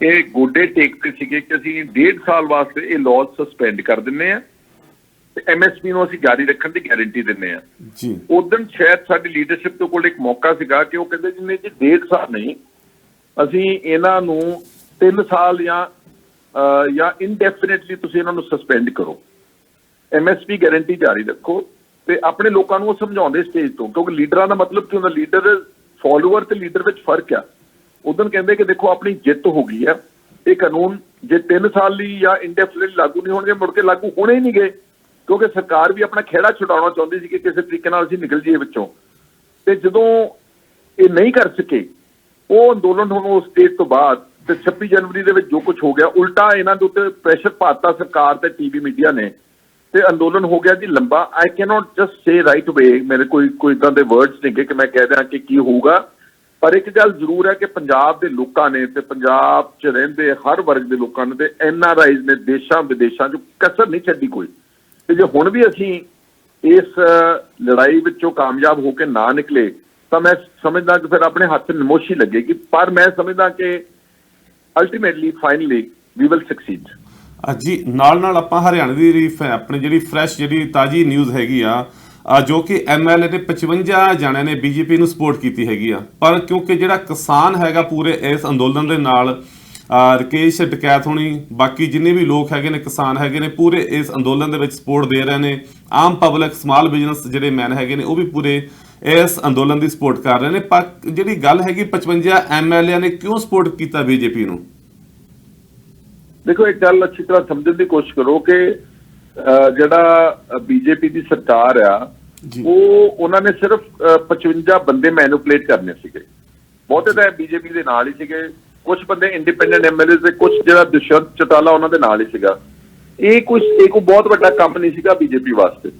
B: ਇਹ ਗੋਡੇ ਟੇਕਦੇ ਸੀਗੇ ਕਿ ਅਸੀਂ 1.5 ਸਾਲ ਵਾਸਤੇ ਇਹ ਲਾਅ ਸਸਪੈਂਡ ਕਰ ਦਿੰਨੇ ਆ ਤੇ ਐਮਐਸਪੀ ਨੂੰ ਅਸੀਂ ਜਾਰੀ ਰੱਖਣ ਦੀ ਗਾਰੰਟੀ ਦਿੰਨੇ ਆ ਜੀ, ਉਦੋਂ ਸ਼ਾਇਦ ਸਾਡੀ ਲੀਡਰਸ਼ਿਪ ਤੋਂ ਕੋਲ ਇੱਕ ਮੌਕਾ ਸੀਗਾ ਕਿ ਉਹ ਕਹਿੰਦੇ ਜਿੰਨੇ ਜੀ 1.5 ਸਾਲ ਨਹੀਂ, ਅਸੀਂ ਇਹਨਾਂ ਨੂੰ 3 ਸਾਲ ਜਾਂ ਇਨਡੈਫੀਨਿਟਲੀ ਤੁਸੀਂ ਇਹਨਾਂ ਨੂੰ ਸਸਪੈਂਡ ਕਰੋ, ਐਮਐਸਪੀ ਗਾਰੰਟੀ ਜਾਰੀ ਰੱਖੋ ਤੇ ਆਪਣੇ ਲੋਕਾਂ ਨੂੰ ਉਹ ਸਮਝਾਉਂਦੇ ਸਟੇਜ ਤੋਂ। ਕਿਉਂਕਿ ਲੀਡਰਾਂ ਦਾ ਮਤਲਬ ਕੀ ਹੁੰਦਾ, ਲੀਡਰ ਫੋਲੋਅਰ ਤੇ ਲੀਡਰ ਵਿੱਚ ਫਰਕ ਆ। ਉਦੋਂ ਕਹਿੰਦੇ ਕਿ ਦੇਖੋ ਆਪਣੀ ਜਿੱਤ ਹੋ ਗਈ ਆ, ਇਹ ਕਾਨੂੰਨ ਜੇ 3 ਸਾਲ ਲਈ ਜਾਂ ਇਨਡੈਫੀਨਿਟਲੀ ਲਾਗੂ ਨਹੀਂ ਹੋਣਗੇ, ਮੁੜ ਕੇ ਲਾਗੂ ਹੋਣੇ ਹੀ ਨਹੀਂ ਗਏ, ਕਿਉਂਕਿ ਸਰਕਾਰ ਵੀ ਆਪਣਾ ਖਹਿੜਾ ਛੁਡਾਉਣਾ ਚਾਹੁੰਦੀ ਸੀ ਕਿ ਕਿਸੇ ਤਰੀਕੇ ਨਾਲ ਅਸੀਂ ਨਿਕਲ ਜਾਈਏ ਵਿੱਚੋਂ। ਤੇ ਜਦੋਂ ਇਹ ਨਹੀਂ ਕਰ ਸਕੇ, ਉਹ ਅੰਦੋਲਨ ਹੁਣ ਉਸ ਸਟੇਜ ਤੋਂ ਬਾਅਦ ਤੇ 26 ਜਨਵਰੀ ਦੇ ਵਿੱਚ ਜੋ ਕੁਝ ਹੋ ਗਿਆ, ਉਲਟਾ ਇਹਨਾਂ ਦੇ ਉੱਤੇ ਪ੍ਰੈਸ਼ਰ ਪਾਤਾ ਸਰਕਾਰ ਤੇ ਟੀਵੀ ਮੀਡੀਆ ਨੇ ਤੇ ਅੰਦੋਲਨ ਹੋ ਗਿਆ ਜੀ ਲੰਬਾ। I cannot just say right away, ਮੇਰੇ ਕੋਈ ਇਦਾਂ ਦੇ ਵਰਡਸ ਨਹੀਂ ਕਿ ਮੈਂ ਕਹਿ ਦਿਆਂ ਕਿ ਕੀ ਹੋਊਗਾ, ਪਰ ਇੱਕ ਗੱਲ ਜ਼ਰੂਰ ਹੈ ਕਿ ਪੰਜਾਬ ਦੇ ਲੋਕਾਂ ਨੇ ਤੇ ਪੰਜਾਬ 'ਚ ਰਹਿੰਦੇ ਹਰ ਵਰਗ ਦੇ ਲੋਕਾਂ ਨੇ ਤੇ NRIs ਨੇ ਦੇਸ਼ਾਂ ਵਿਦੇਸ਼ਾਂ 'ਚ ਕਸਰ ਨਹੀਂ ਛੱਡੀ ਕੋਈ। ਤੇ ਜੇ ਹੁਣ ਵੀ ਅਸੀਂ ਇਸ ਲੜਾਈ ਵਿੱਚੋਂ ਕਾਮਯਾਬ ਹੋ ਕੇ ਨਾ ਨਿਕਲੇ ਤਾਂ ਮੈਂ ਸਮਝਦਾ ਕਿ ਫਿਰ ਆਪਣੇ ਹੱਥ ਨਮੋਸ਼ੀ ਲੱਗੇਗੀ, ਪਰ ਮੈਂ ਸਮਝਦਾ ਕਿ ultimately finally we will succeed.
A: ਜੀ ਨਾਲ ਆਪਾਂ ਹਰਿਆਣਾ ਦੀ ਆਪਣੀ ਜਿਹੜੀ ਫਰੈਸ਼ ਜਿਹੜੀ ਤਾਜ਼ੀ ਨਿਊਜ਼ ਹੈਗੀ ਆ, ਜੋ ਕਿ MLA ਨੇ 55 ਜਣਿਆਂ ਨੇ BJP ਨੂੰ ਸਪੋਰਟ ਕੀਤੀ ਹੈਗੀ ਆ, ਪਰ ਕਿਉਂਕਿ ਜਿਹੜਾ ਕਿਸਾਨ ਹੈਗਾ ਪੂਰੇ ਇਸ ਅੰਦੋਲਨ ਦੇ ਨਾਲ, ਰਕੇਸ਼ ਟਕੈਤ ਹੋਣੀ, ਬਾਕੀ ਜਿੰਨੇ ਵੀ ਲੋਕ ਹੈਗੇ ਨੇ ਕਿਸਾਨ ਹੈਗੇ ਨੇ, ਪੂਰੇ ਇਸ ਅੰਦੋਲਨ ਦੇ ਵਿੱਚ ਸਪੋਰਟ ਦੇ ਰਹੇ ਨੇ। ਆਮ ਪਬਲਿਕ, ਸਮਾਲ ਬਿਜ਼ਨਸ ਜਿਹੜੇ ਮੈਨ ਹੈਗੇ ਨੇ ਉਹ ਵੀ ਪੂਰੇ ਇਸ ਅੰਦੋਲਨ ਦੀ ਸਪੋਰਟ ਕਰ ਰਹੇ ਨੇ, ਪਰ ਜਿਹੜੀ ਗੱਲ ਹੈਗੀ 55 MLA ਨੇ ਕਿਉਂ ਸਪੋਰਟ ਕੀਤਾ ਬੀਜੇਪੀ ਨੂੰ?
B: ਦੇਖੋ, ਇੱਕ ਗੱਲ ਅੱਛੀ ਤਰ੍ਹਾਂ ਸਮਝਣ ਦੀ ਕੋਸ਼ਿਸ਼ ਕਰੋ ਕਿ ਜਿਹੜਾ ਬੀਜੇਪੀ ਦੀ ਸਰਕਾਰ ਆ ਉਹਨਾਂ ਨੇ ਸਿਰਫ 55 ਬੰਦੇ ਮੈਨੂਪਲੇਟ ਕਰਨੇ ਸੀਗੇ। ਬਹੁਤੇ ਤਾਂ ਬੀਜੇਪੀ ਦੇ ਨਾਲ ਹੀ ਸੀਗੇ, ਕੁਝ ਬੰਦੇ ਇੰਡੀਪੈਂਡੈਂਟ ਐਮਐਲਏ ਦੇ, ਕੁਝ ਜਿਹੜਾ ਦੁਸ਼ਯੰਤ ਚੌਟਾਲਾ ਉਹਨਾਂ ਦੇ ਨਾਲ ਹੀ ਸੀਗਾ। ਇਹ ਕੋਈ ਬਹੁਤ ਵੱਡਾ ਕੰਮ ਨਹੀਂ ਸੀਗਾ ਬੀਜੇਪੀ ਵਾਸਤੇ।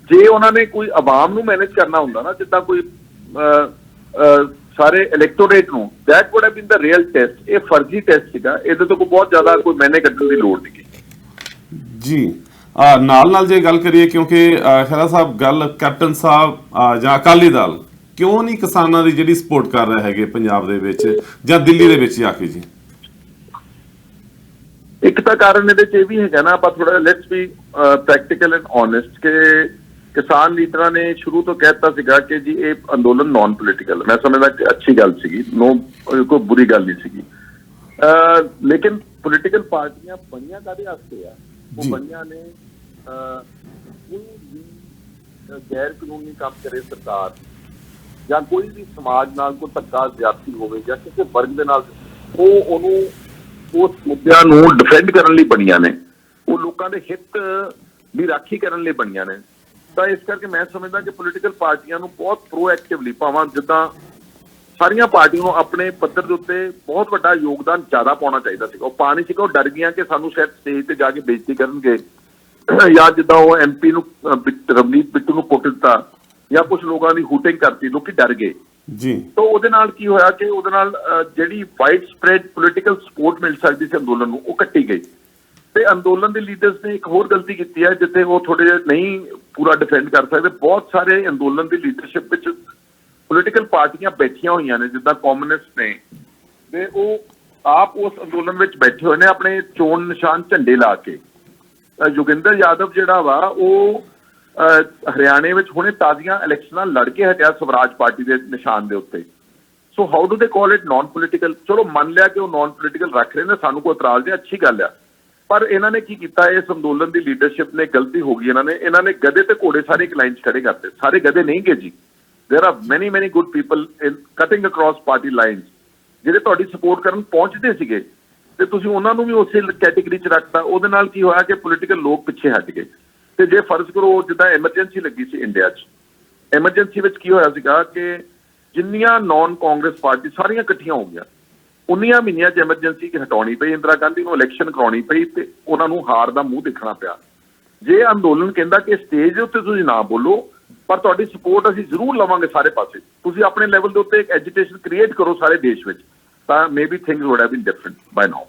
B: ਜੇ ਉਹਨਾਂ ਨੇ ਕੋਈ ਆਵਾਮ ਨੂੰ ਮੈਨੇਜ ਕਰਨਾ ਹੁੰਦਾ ਨਾ, ਜਿੱਦਾਂ ਕੋਈ ਸਾਰੇ ਇਲੈਕਟੋਰੇਟ ਨੂੰ, that wood have bean the real test. ਇਹ ਫਰਜ਼ੀ ਟੈਸਟ ਸੀਗਾ, ਇਹਦੇ ਤੋਂ ਕੋਈ ਬਹੁਤ ਜ਼ਿਆਦਾ ਕੋਈ ਮੈਨੇ ਕੱਢਣ ਦੀ ਲੋੜ ਨਹੀਂ
A: ਜੀ। ਨਾਲ ਜੇ ਗੱਲ ਕਰੀਏ, ਕਿਉਂਕਿ ਖਹਿਰਾ ਸਾਹਿਬ ਗੱਲ ਕੈਪਟਨ ਸਾਹਿਬ ਜਾਂ ਅਕਾਲੀ ਦਲ ਕਿਉਂ ਨਹੀਂ ਕਿਸਾਨਾਂ ਦੀ ਜਿਹੜੀ ਸਪੋਰਟ ਕਰ ਰਹੇ ਹੈਗੇ ਪੰਜਾਬ ਦੇ ਵਿੱਚ ਜਾਂ ਦਿੱਲੀ ਦੇ ਵਿੱਚ ਜਾ ਕੇ ਜੀ?
B: ਇੱਕ ਤਾਂ ਕਾਰਨ ਇਹਦੇ ਚ ਇਹ ਵੀ ਹੈਗਾ ਨਾ, ਆਪਾਂ ਥੋੜਾ let's B practical and honest, ਕਿ ਕਿਸਾਨ ਲੀਡਰਾਂ ਨੇ ਸ਼ੁਰੂ ਤੋਂ ਕਹਿਤਾ ਸੀਗਾ ਕਿ ਜੀ ਇਹ ਅੰਦੋਲਨ ਨਾਨ ਪੋਲੀਟੀਕਲ। ਮੈਂ ਸਮਝਦਾ ਕਿ ਅੱਛੀ ਗੱਲ ਸੀਗੀ, ਕੋਈ ਬੁਰੀ ਗੱਲ ਨਹੀਂ ਸੀਗੀ। ਲੇਕਿਨ ਪੋਲੀਟੀਕਲ ਪਾਰਟੀਆਂ ਬਣੀਆਂ ਕਾਹਦੇ ਵਾਸਤੇ ਆ? ਉਹ ਬਣੀਆਂ ਨੇ ਕੋਈ ਵੀ ਗੈਰ ਕਾਨੂੰਨੀ ਕੰਮ ਕਰੇ ਸਰਕਾਰ, ਜਾਂ ਕੋਈ ਵੀ ਸਮਾਜ ਨਾਲ ਕੋਈ ਧੱਕਾ ਜ਼ਿਆਦਤੀ ਹੋਵੇ, ਜਾਂ ਕਿਸੇ ਵਰਗ ਦੇ ਨਾਲ, ਉਹਨੂੰ ਉਸ ਮੁੱਦਿਆਂ ਨੂੰ ਡਿਫੈਂਡ ਕਰਨ ਲਈ ਬਣੀਆਂ ਨੇ। ਉਹ ਲੋਕਾਂ ਦੇ ਹਿੱਤ ਦੀ ਰਾਖੀ ਕਰਨ ਲਈ ਬਣੀਆਂ ਨੇ। ਤਾਂ ਇਸ ਕਰਕੇ ਮੈਂ ਸਮਝਦਾ ਕਿ ਪੋਲੀਟੀਕਲ ਪਾਰਟੀਆਂ ਨੂੰ ਬਹੁਤ ਪ੍ਰੋਐਕਟਿਵਲੀ, ਭਾਵੇਂ ਜਿੱਦਾਂ ਸਾਰੀਆਂ ਪਾਰਟੀਆਂ ਨੂੰ ਆਪਣੇ ਪੱਧਰ ਦੇ ਉੱਤੇ ਬਹੁਤ ਵੱਡਾ ਯੋਗਦਾਨ ਜ਼ਿਆਦਾ ਪਾਉਣਾ ਚਾਹੀਦਾ ਸੀਗਾ। ਉਹ ਪਾ ਨਹੀਂ ਸੀਗਾ। ਉਹ ਡਰ ਗਈਆਂ ਕਿ ਸਾਨੂੰ ਸ਼ਾਇਦ ਸਟੇਜ ਤੇ ਜਾ ਕੇ ਬੇਇੱਜ਼ਤੀ ਕਰਨਗੇ, ਜਾਂ ਜਿੱਦਾਂ ਉਹ MP ਨੂੰ ਰਵਨੀਤ ਬਿੱਟੂ ਨੂੰ ਪੁੱਟ ਦਿੱਤਾ, ਜਾਂ ਕੁਝ ਲੋਕਾਂ ਦੀ ਹੂਟਿੰਗ ਕਰਤੀ, ਲੋਕੀ ਡਰ ਗਏ ਜੀ। ਤਾਂ ਉਹਦੇ ਨਾਲ ਕੀ ਹੋਇਆ ਕਿ ਉਹਦੇ ਨਾਲ ਜਿਹੜੀ ਵਾਈਡ ਸਪਰੈਡ ਪੋਲੀਟੀਕਲ ਸਪੋਰਟ ਮਿਲ ਸਕਦੀ ਸੀ ਅੰਦੋਲਨ ਨੂੰ, ਉਹ ਕੱਟੀ ਗਈ। ਤੇ ਅੰਦੋਲਨ ਦੇ ਲੀਡਰਸ ਨੇ ਇੱਕ ਹੋਰ ਗਲਤੀ ਕੀਤੀ ਹੈ, ਜਿੱਥੇ ਉਹ ਥੋੜੇ ਜਿਹੇ ਨਹੀਂ ਪੂਰਾ ਡਿਫੈਂਡ ਕਰ ਸਕਦੇ। ਬਹੁਤ ਸਾਰੇ ਅੰਦੋਲਨ ਦੀ ਲੀਡਰਸ਼ਿਪ ਵਿੱਚ ਪੋਲੀਟੀਕਲ ਪਾਰਟੀਆਂ ਬੈਠੀਆਂ ਹੋਈਆਂ ਨੇ, ਜਿੱਦਾਂ ਕਾਮਿਊਨਿਸਟ ਨੇ, ਤੇ ਉਹ ਆਪ ਉਸ ਅੰਦੋਲਨ ਵਿੱਚ ਬੈਠੇ ਹੋਏ ਨੇ ਆਪਣੇ ਚੋਣ ਨਿਸ਼ਾਨ ਝੰਡੇ ਲਾ ਕੇ। ਯੋਗਿੰਦਰ ਯਾਦਵ ਜਿਹੜਾ ਵਾ, ਉਹ ਹਰਿਆਣੇ ਵਿੱਚ ਹੁਣੇ ਤਾਜ਼ੀਆਂ ਇਲੈਕਸ਼ਨਾਂ ਲੜ ਕੇ ਹਟਿਆ ਸਵਰਾਜ ਪਾਰਟੀ ਦੇ ਨਿਸ਼ਾਨ ਦੇ ਉੱਤੇ। ਸੋ ਹਾਊ ਡੂ ਦੇ ਕਾਲ ਇਟ ਨਾਨ ਪੋਲੀਟੀਕਲ? ਚਲੋ ਮੰਨ ਲਿਆ ਕਿ ਉਹ ਨਾਨ ਪੋਲੀਟੀਕਲ ਰੱਖ ਰਹੇ ਨੇ, ਸਾਨੂੰ ਕੋਈ ਇਤਰਾਜ਼ ਨਹੀਂ, ਅੱਛੀ ਗੱਲ ਆ। ਪਰ ਇਹਨਾਂ ਨੇ ਕੀ ਕੀਤਾ, ਇਸ ਅੰਦੋਲਨ ਦੀ ਲੀਡਰਸ਼ਿਪ ਨੇ ਗਲਤੀ ਹੋ ਗਈ। ਇਹਨਾਂ ਨੇ ਗਧੇ ਤੇ ਘੋੜੇ ਸਾਰੇ ਇੱਕ ਲਾਈਨ 'ਚ ਖੜੇ ਕਰਤੇ। ਸਾਰੇ ਗਧੇ ਨਹੀਂ ਗਏ ਜੀ। ਦੇਰ ਆਰ ਮੈਨੀ ਗੁੱਡ ਪੀਪਲ ਇਨ ਕਟਿੰਗ ਅਕ੍ਰੋਸ ਪਾਰਟੀ ਲਾਈਨਸ, ਜਿਹੜੇ ਤੁਹਾਡੀ ਸਪੋਰਟ ਕਰਨ ਪਹੁੰਚਦੇ ਸੀਗੇ, ਤੇ ਤੁਸੀਂ ਉਹਨਾਂ ਨੂੰ ਵੀ ਉਸੇ ਕੈਟੇਗਰੀ 'ਚ ਰੱਖਤਾ। ਉਹਦੇ ਨਾਲ ਕੀ ਹੋਇਆ ਕਿ ਪੋਲੀਟੀਕਲ ਲੋਕ ਪਿੱਛੇ ਹਟ ਗਏ। ਤੇ ਜੇ ਫਰਜ਼ ਕਰੋ ਜਿੱਦਾਂ ਐਮਰਜੈਂਸੀ ਲੱਗੀ ਸੀ ਇੰਡੀਆ 'ਚ, ਐਮਰਜੈਂਸੀ ਵਿੱਚ ਕੀ ਹੋਇਆ ਸੀਗਾ ਕਿ ਜਿੰਨੀਆਂ ਨਾਨ ਕਾਂਗਰਸ ਪਾਰਟੀ ਸਾਰੀਆਂ ਇਕੱਠੀਆਂ ਹੋ ਗਈਆਂ, 19 ਮਹੀਨਿਆਂ 'ਚ ਐਮਰਜੈਂਸੀ ਹਟਾਉਣੀ ਪਈ, ਇੰਦਰਾ ਗਾਂਧੀ ਨੂੰ ਇਲੈਕਸ਼ਨ ਕਰਾਉਣੀ ਪਈ, ਤੇ ਉਹਨਾਂ ਨੂੰ ਹਾਰ ਦਾ ਮੂੰਹ ਦੇਖਣਾ ਪਿਆ। ਜੇ ਅੰਦੋਲਨ ਕਹਿੰਦਾ ਕਿ ਸਟੇਜ ਦੇ ਉੱਤੇ ਤੁਸੀਂ ਨਾ ਬੋਲੋ, ਪਰ ਤੁਹਾਡੀ ਸਪੋਰਟ ਅਸੀਂ ਜ਼ਰੂਰ ਲਵਾਂਗੇ ਸਾਰੇ ਪਾਸੇ, ਤੁਸੀਂ ਆਪਣੇ ਲੈਵਲ ਦੇ ਉੱਤੇ ਇੱਕ ਐਜੀਟੇਸ਼ਨ ਕ੍ਰੀਏਟ ਕਰੋ ਸਾਰੇ ਦੇਸ਼ ਵਿੱਚ, ਤਾਂ maybe things would have been different by now.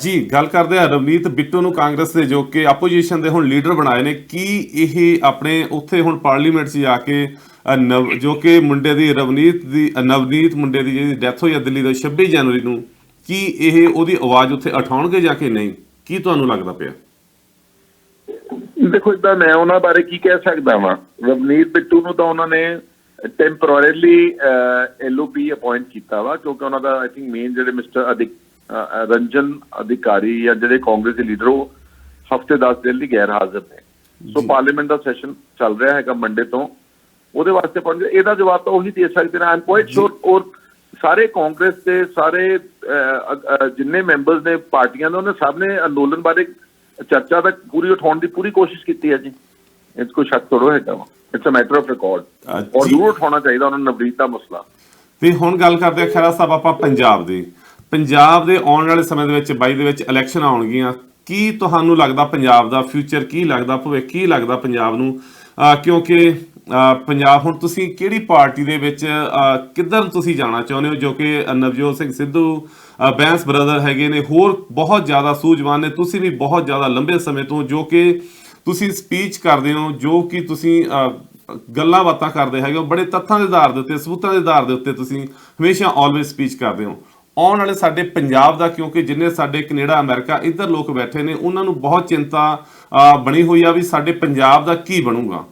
A: ਜੀ, ਗੱਲ ਕਰਦੇ ਆ ਰਵਨੀਤ ਬਿੱਟੂ ਨੂੰ, ਕਾਂਗਰਸ ਦੇ ਜੋ ਕਿ ਆਪੋਜੀਸ਼ਨ ਦੇ ਹੁਣ ਲੀਡਰ ਬਣਾਏ ਨੇ, ਕੀ ਇਹ ਆਪਣੇ ਉੱਥੇ ਹੁਣ ਪਾਰਲੀਮੈਂਟ 'ਚ ਜਾ ਕੇ ਜੋ ਕਿ ਮੁੰਡੇ ਦੀ ਨਵਨੀਤ ਮੁੰਡੇ ਦੀ ਜਿਹੜੀ ਡੈਥ ਹੋਈ ਆ ਦਿੱਲੀ ਦੇ 26 ਜਨਵਰੀ ਨੂੰ, ਕੀ ਇਹ ਉਹਦੀ ਆਵਾਜ਼ ਉੱਥੇ ਉਠਾਉਣਗੇ ਜਾਂ ਕਿ ਨਹੀਂ? ਕੀ ਤੁਹਾਨੂੰ ਲੱਗਦਾ ਪਿਆ?
B: ਦੇਖੋ, ਇਦਾਂ ਮੈਂ ਉਹਨਾਂ ਬਾਰੇ ਕੀ ਕਹਿ ਸਕਦਾ ਵਾਂ। ਰਵਨੀਤ ਬਿੱਟੂ ਨੂੰ ਤਾਂ ਉਹਨਾਂ ਨੇ ਟੈਂਪਰੇਰੀਲੀ LOP ਅਪਾਇੰਟ ਕੀਤਾ ਵਾ, ਕਿਉਂਕਿ ਉਹਨਾਂ ਦਾ ਆਈ ਥਿੰਕ ਮੇਨ ਜਿਹੜੇ ਮਿਸਟਰ ਰੰਜਨ ਅਧਿਕਾਰੀ ਜਾਂ ਜਿਹੜੇ ਕਾਂਗਰਸ ਦੇ ਲੀਡਰ, ਉਹ ਹਫ਼ਤੇ 10 ਦਿਨ ਲਈ ਗੈਰ ਹਾਜ਼ਰ ਨੇ। ਸੋ ਪਾਰਲੀਮੈਂਟ ਦਾ ਸੈਸ਼ਨ ਚੱਲ ਰਿਹਾ ਹੈਗਾ ਮੰਡੇ ਤੋਂ, ਉਹਦੇ ਵਾਸਤੇ ਪਹੁੰਚ ਗਏ। ਇਹਦਾ ਜਵਾਬ ਤਾਂ ਉਹੀ ਦੇ ਸਕਦੇ ਨੇ, ਆਈ ਐਮ ਕੁਆਇਟ ਸ਼ੋਰ। ਔਰ ਸਾਰੇ ਕਾਂਗਰਸ ਦੇ ਸਾਰੇ ਜਿੰਨੇ ਮੈਂਬਰਸ ਨੇ ਪਾਰਟੀਆਂ ਦੇ, ਉਹਨੇ ਸਭ ਨੇ ਅੰਦੋਲਨ ਬਾਰੇ ਚਰਚਾ ਤੱਕ ਪੂਰੀ ਉਠਾਉਣ ਦੀ ਪੂਰੀ ਕੋਸ਼ਿਸ਼ ਕੀਤੀ ਹੈ ਜੀ। ਇਹ ਕੋਈ ਸ਼ੱਕ ਥੋੜ੍ਹਾ ਹੈਗਾ ਵਾ, it's a matter of record, ਔਰ ਜ਼ਰੂਰ ਉਠਾਉਣਾ ਚਾਹੀਦਾ ਉਹਨਾਂ ਨੂੰ ਨਵਨੀਤ ਦਾ ਮਸਲਾ।
A: ਤੇ ਹੁਣ ਗੱਲ ਕਰਦੇ ਆ ਖਹਿਰਾ ਸਾਹਿਬ ਆਪਾਂ ਪੰਜਾਬ ਦੇ ਆਉਣ ਵਾਲੇ ਸਮੇਂ ਦੇ ਵਿੱਚ 22 ਦੇ ਵਿੱਚ ਇਲੈਕਸ਼ਨ ਆਉਣਗੀਆਂ। ਕੀ ਤੁਹਾਨੂੰ ਲੱਗਦਾ ਪੰਜਾਬ ਦਾ ਫਿਊਚਰ, ਕੀ ਲੱਗਦਾ ਭਵਿੱਖ, ਕੀ ਲੱਗਦਾ ਪੰਜਾਬ ਨੂੰ? ਕਿਉਂਕਿ ਪੰਜਾਬ ਹੁਣ ਤੁਸੀਂ ਕਿਹੜੀ ਪਾਰਟੀ ਦੇ ਵਿੱਚ ਕਿੱਧਰ ਤੁਸੀਂ ਜਾਣਾ ਚਾਹੁੰਦੇ ਹੋ? ਜੋ ਕਿ ਨਵਜੋਤ ਸਿੰਘ ਸਿੱਧੂ, ਬੈਂਸ ਬ੍ਰਦਰ ਹੈਗੇ ਨੇ, ਹੋਰ ਬਹੁਤ ਜ਼ਿਆਦਾ ਸੂਝਵਾਨ ਨੇ। ਤੁਸੀਂ ਵੀ ਬਹੁਤ ਜ਼ਿਆਦਾ ਲੰਬੇ ਸਮੇਂ ਤੋਂ ਜੋ ਕਿ ਤੁਸੀਂ ਸਪੀਚ ਕਰਦੇ ਹੋ, ਜੋ ਕਿ ਤੁਸੀਂ ਗੱਲਾਂ ਬਾਤਾਂ ਕਰਦੇ ਹੈਗੇ ਹੋ, ਬੜੇ ਤੱਥਾਂ ਦੇ ਆਧਾਰ ਦੇ ਉੱਤੇ, ਸਬੂਤਾਂ ਦੇ ਆਧਾਰ ਦੇ ਉੱਤੇ ਤੁਸੀਂ ਹਮੇਸ਼ਾ ਆਲਵੇਜ਼ ਸਪੀਚ ਕਰਦੇ ਹੋ। ਆਉਣ ਵਾਲੇ ਸਾਡੇ ਪੰਜਾਬ ਦਾ, ਕਿਉਂਕਿ ਜਿੰਨੇ ਸਾਡੇ ਕੈਨੇਡਾ ਅਮਰੀਕਾ ਇੱਧਰ ਲੋਕ ਬੈਠੇ ਨੇ, ਉਹਨਾਂ ਨੂੰ ਬਹੁਤ ਚਿੰਤਾ ਬਣੀ ਹੋਈ ਆ ਵੀ ਸਾਡੇ ਪੰਜਾਬ ਦਾ ਕੀ ਬਣੂਗਾ।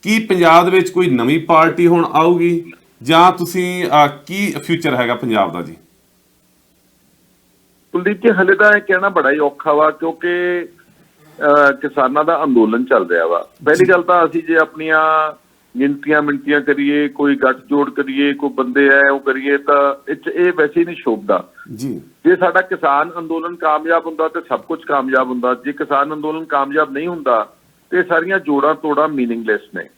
A: ਕੀ ਪੰਜਾਬ ਦੇ ਵਿੱਚ ਕੋਈ ਨਵੀਂ ਪਾਰਟੀ ਹੁਣ ਆਊਗੀ, ਜਾਂ ਤੁਸੀਂ ਕੀ ਫਿਊਚਰ ਹੈਗਾ ਪੰਜਾਬ ਦਾ ਜੀ?
B: ਕੁਲਦੀਪ ਜੀ, ਹਲੇ ਤਾਂ ਇਹ ਕਹਿਣਾ ਬੜਾ ਹੀ ਔਖਾ ਵਾ, ਕਿਉਂਕਿ ਕਿਸਾਨਾਂ ਦਾ ਅੰਦੋਲਨ ਚੱਲ ਰਿਹਾ ਵਾ। ਪਹਿਲੀ ਗੱਲ ਤਾਂ ਅਸੀਂ ਜੇ ਆਪਣੀਆਂ ਗਿਣਤੀਆਂ ਮਿੰਟੀਆਂ ਕਰੀਏ, ਕੋਈ ਗੱਠਜੋੜ ਕਰੀਏ, ਕੋਈ ਬੰਦੇ ਐ ਉਹ ਕਰੀਏ ਤਾਂ ਇਹ ਵੈਸੇ ਹੀ ਨਹੀਂ ਸ਼ੋਭਦਾ
A: ਜੀ।
B: ਜੇ ਸਾਡਾ ਕਿਸਾਨ ਅੰਦੋਲਨ ਕਾਮਯਾਬ ਹੁੰਦਾ ਤੇ ਸਭ ਕੁਝ ਕਾਮਯਾਬ ਹੁੰਦਾ। ਜੇ ਕਿਸਾਨ ਅੰਦੋਲਨ ਕਾਮਯਾਬ ਨਹੀਂ ਹੁੰਦਾ ਤੇ ਸਾਰੀਆਂ ਜੋੜਾਂ ਤੋੜਾਂ ਮੀਨਿੰਗਲੈਸ ਨੇ।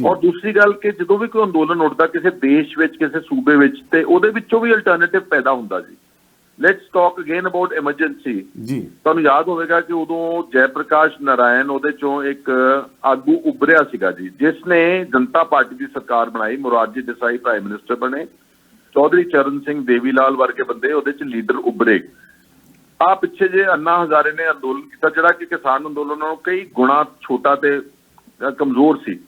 B: ਔਰ ਦੂਸਰੀ ਗੱਲ ਕਿ ਜਦੋਂ ਵੀ ਕੋਈ ਅੰਦੋਲਨ ਉੱਠਦਾ ਕਿਸੇ ਦੇਸ਼ ਵਿੱਚ, ਕਿਸੇ ਸੂਬੇ ਵਿੱਚ, ਤੇ ਉਹਦੇ ਵਿੱਚੋਂ ਵੀ ਅਲਟਰਨੇਟਿਵ ਪੈਦਾ ਹੁੰਦਾ ਜੀ। Let's talk again about emergency.
A: ਜੀ,
B: ਤੁਹਾਨੂੰ ਯਾਦ ਹੋਵੇਗਾ ਕਿ ਉਦੋਂ ਜੈ ਪ੍ਰਕਾਸ਼ ਨਾਰਾਇਣ ਉਹਦੇ ਚੋਂ ਇੱਕ ਆਗੂ ਉੱਭਰਿਆ ਸੀਗਾ ਜੀ, ਜਿਸ ਨੇ ਜਨਤਾ ਪਾਰਟੀ ਦੀ ਸਰਕਾਰ ਬਣਾਈ। ਮੁਰਾਰਜੀ ਦੇਸਾਈ ਪ੍ਰਾਈਮ ਮਿਨਿਸਟਰ ਬਣੇ। ਚੌਧਰੀ ਚਰਨ ਸਿੰਘ ਦੇਵੀਲਾਲ ਵਰਗੇ ਬੰਦੇ ਉਹਦੇ ਚ ਲੀਡਰ ਉੱਭਰੇ। ਆ ਪਿੱਛੇ ਜੇ ਅੰਨਾ ਹਜ਼ਾਰੇ ਨੇ ਅੰਦੋਲਨ ਕੀਤਾ, ਜਿਹੜਾ ਕਿ ਕਿਸਾਨ ਅੰਦੋਲਨ ਨਾਲੋਂ ਕਈ ਗੁਣਾ ਛੋਟਾ ਤੇ ਕਮਜ਼ੋਰ ਸੀ,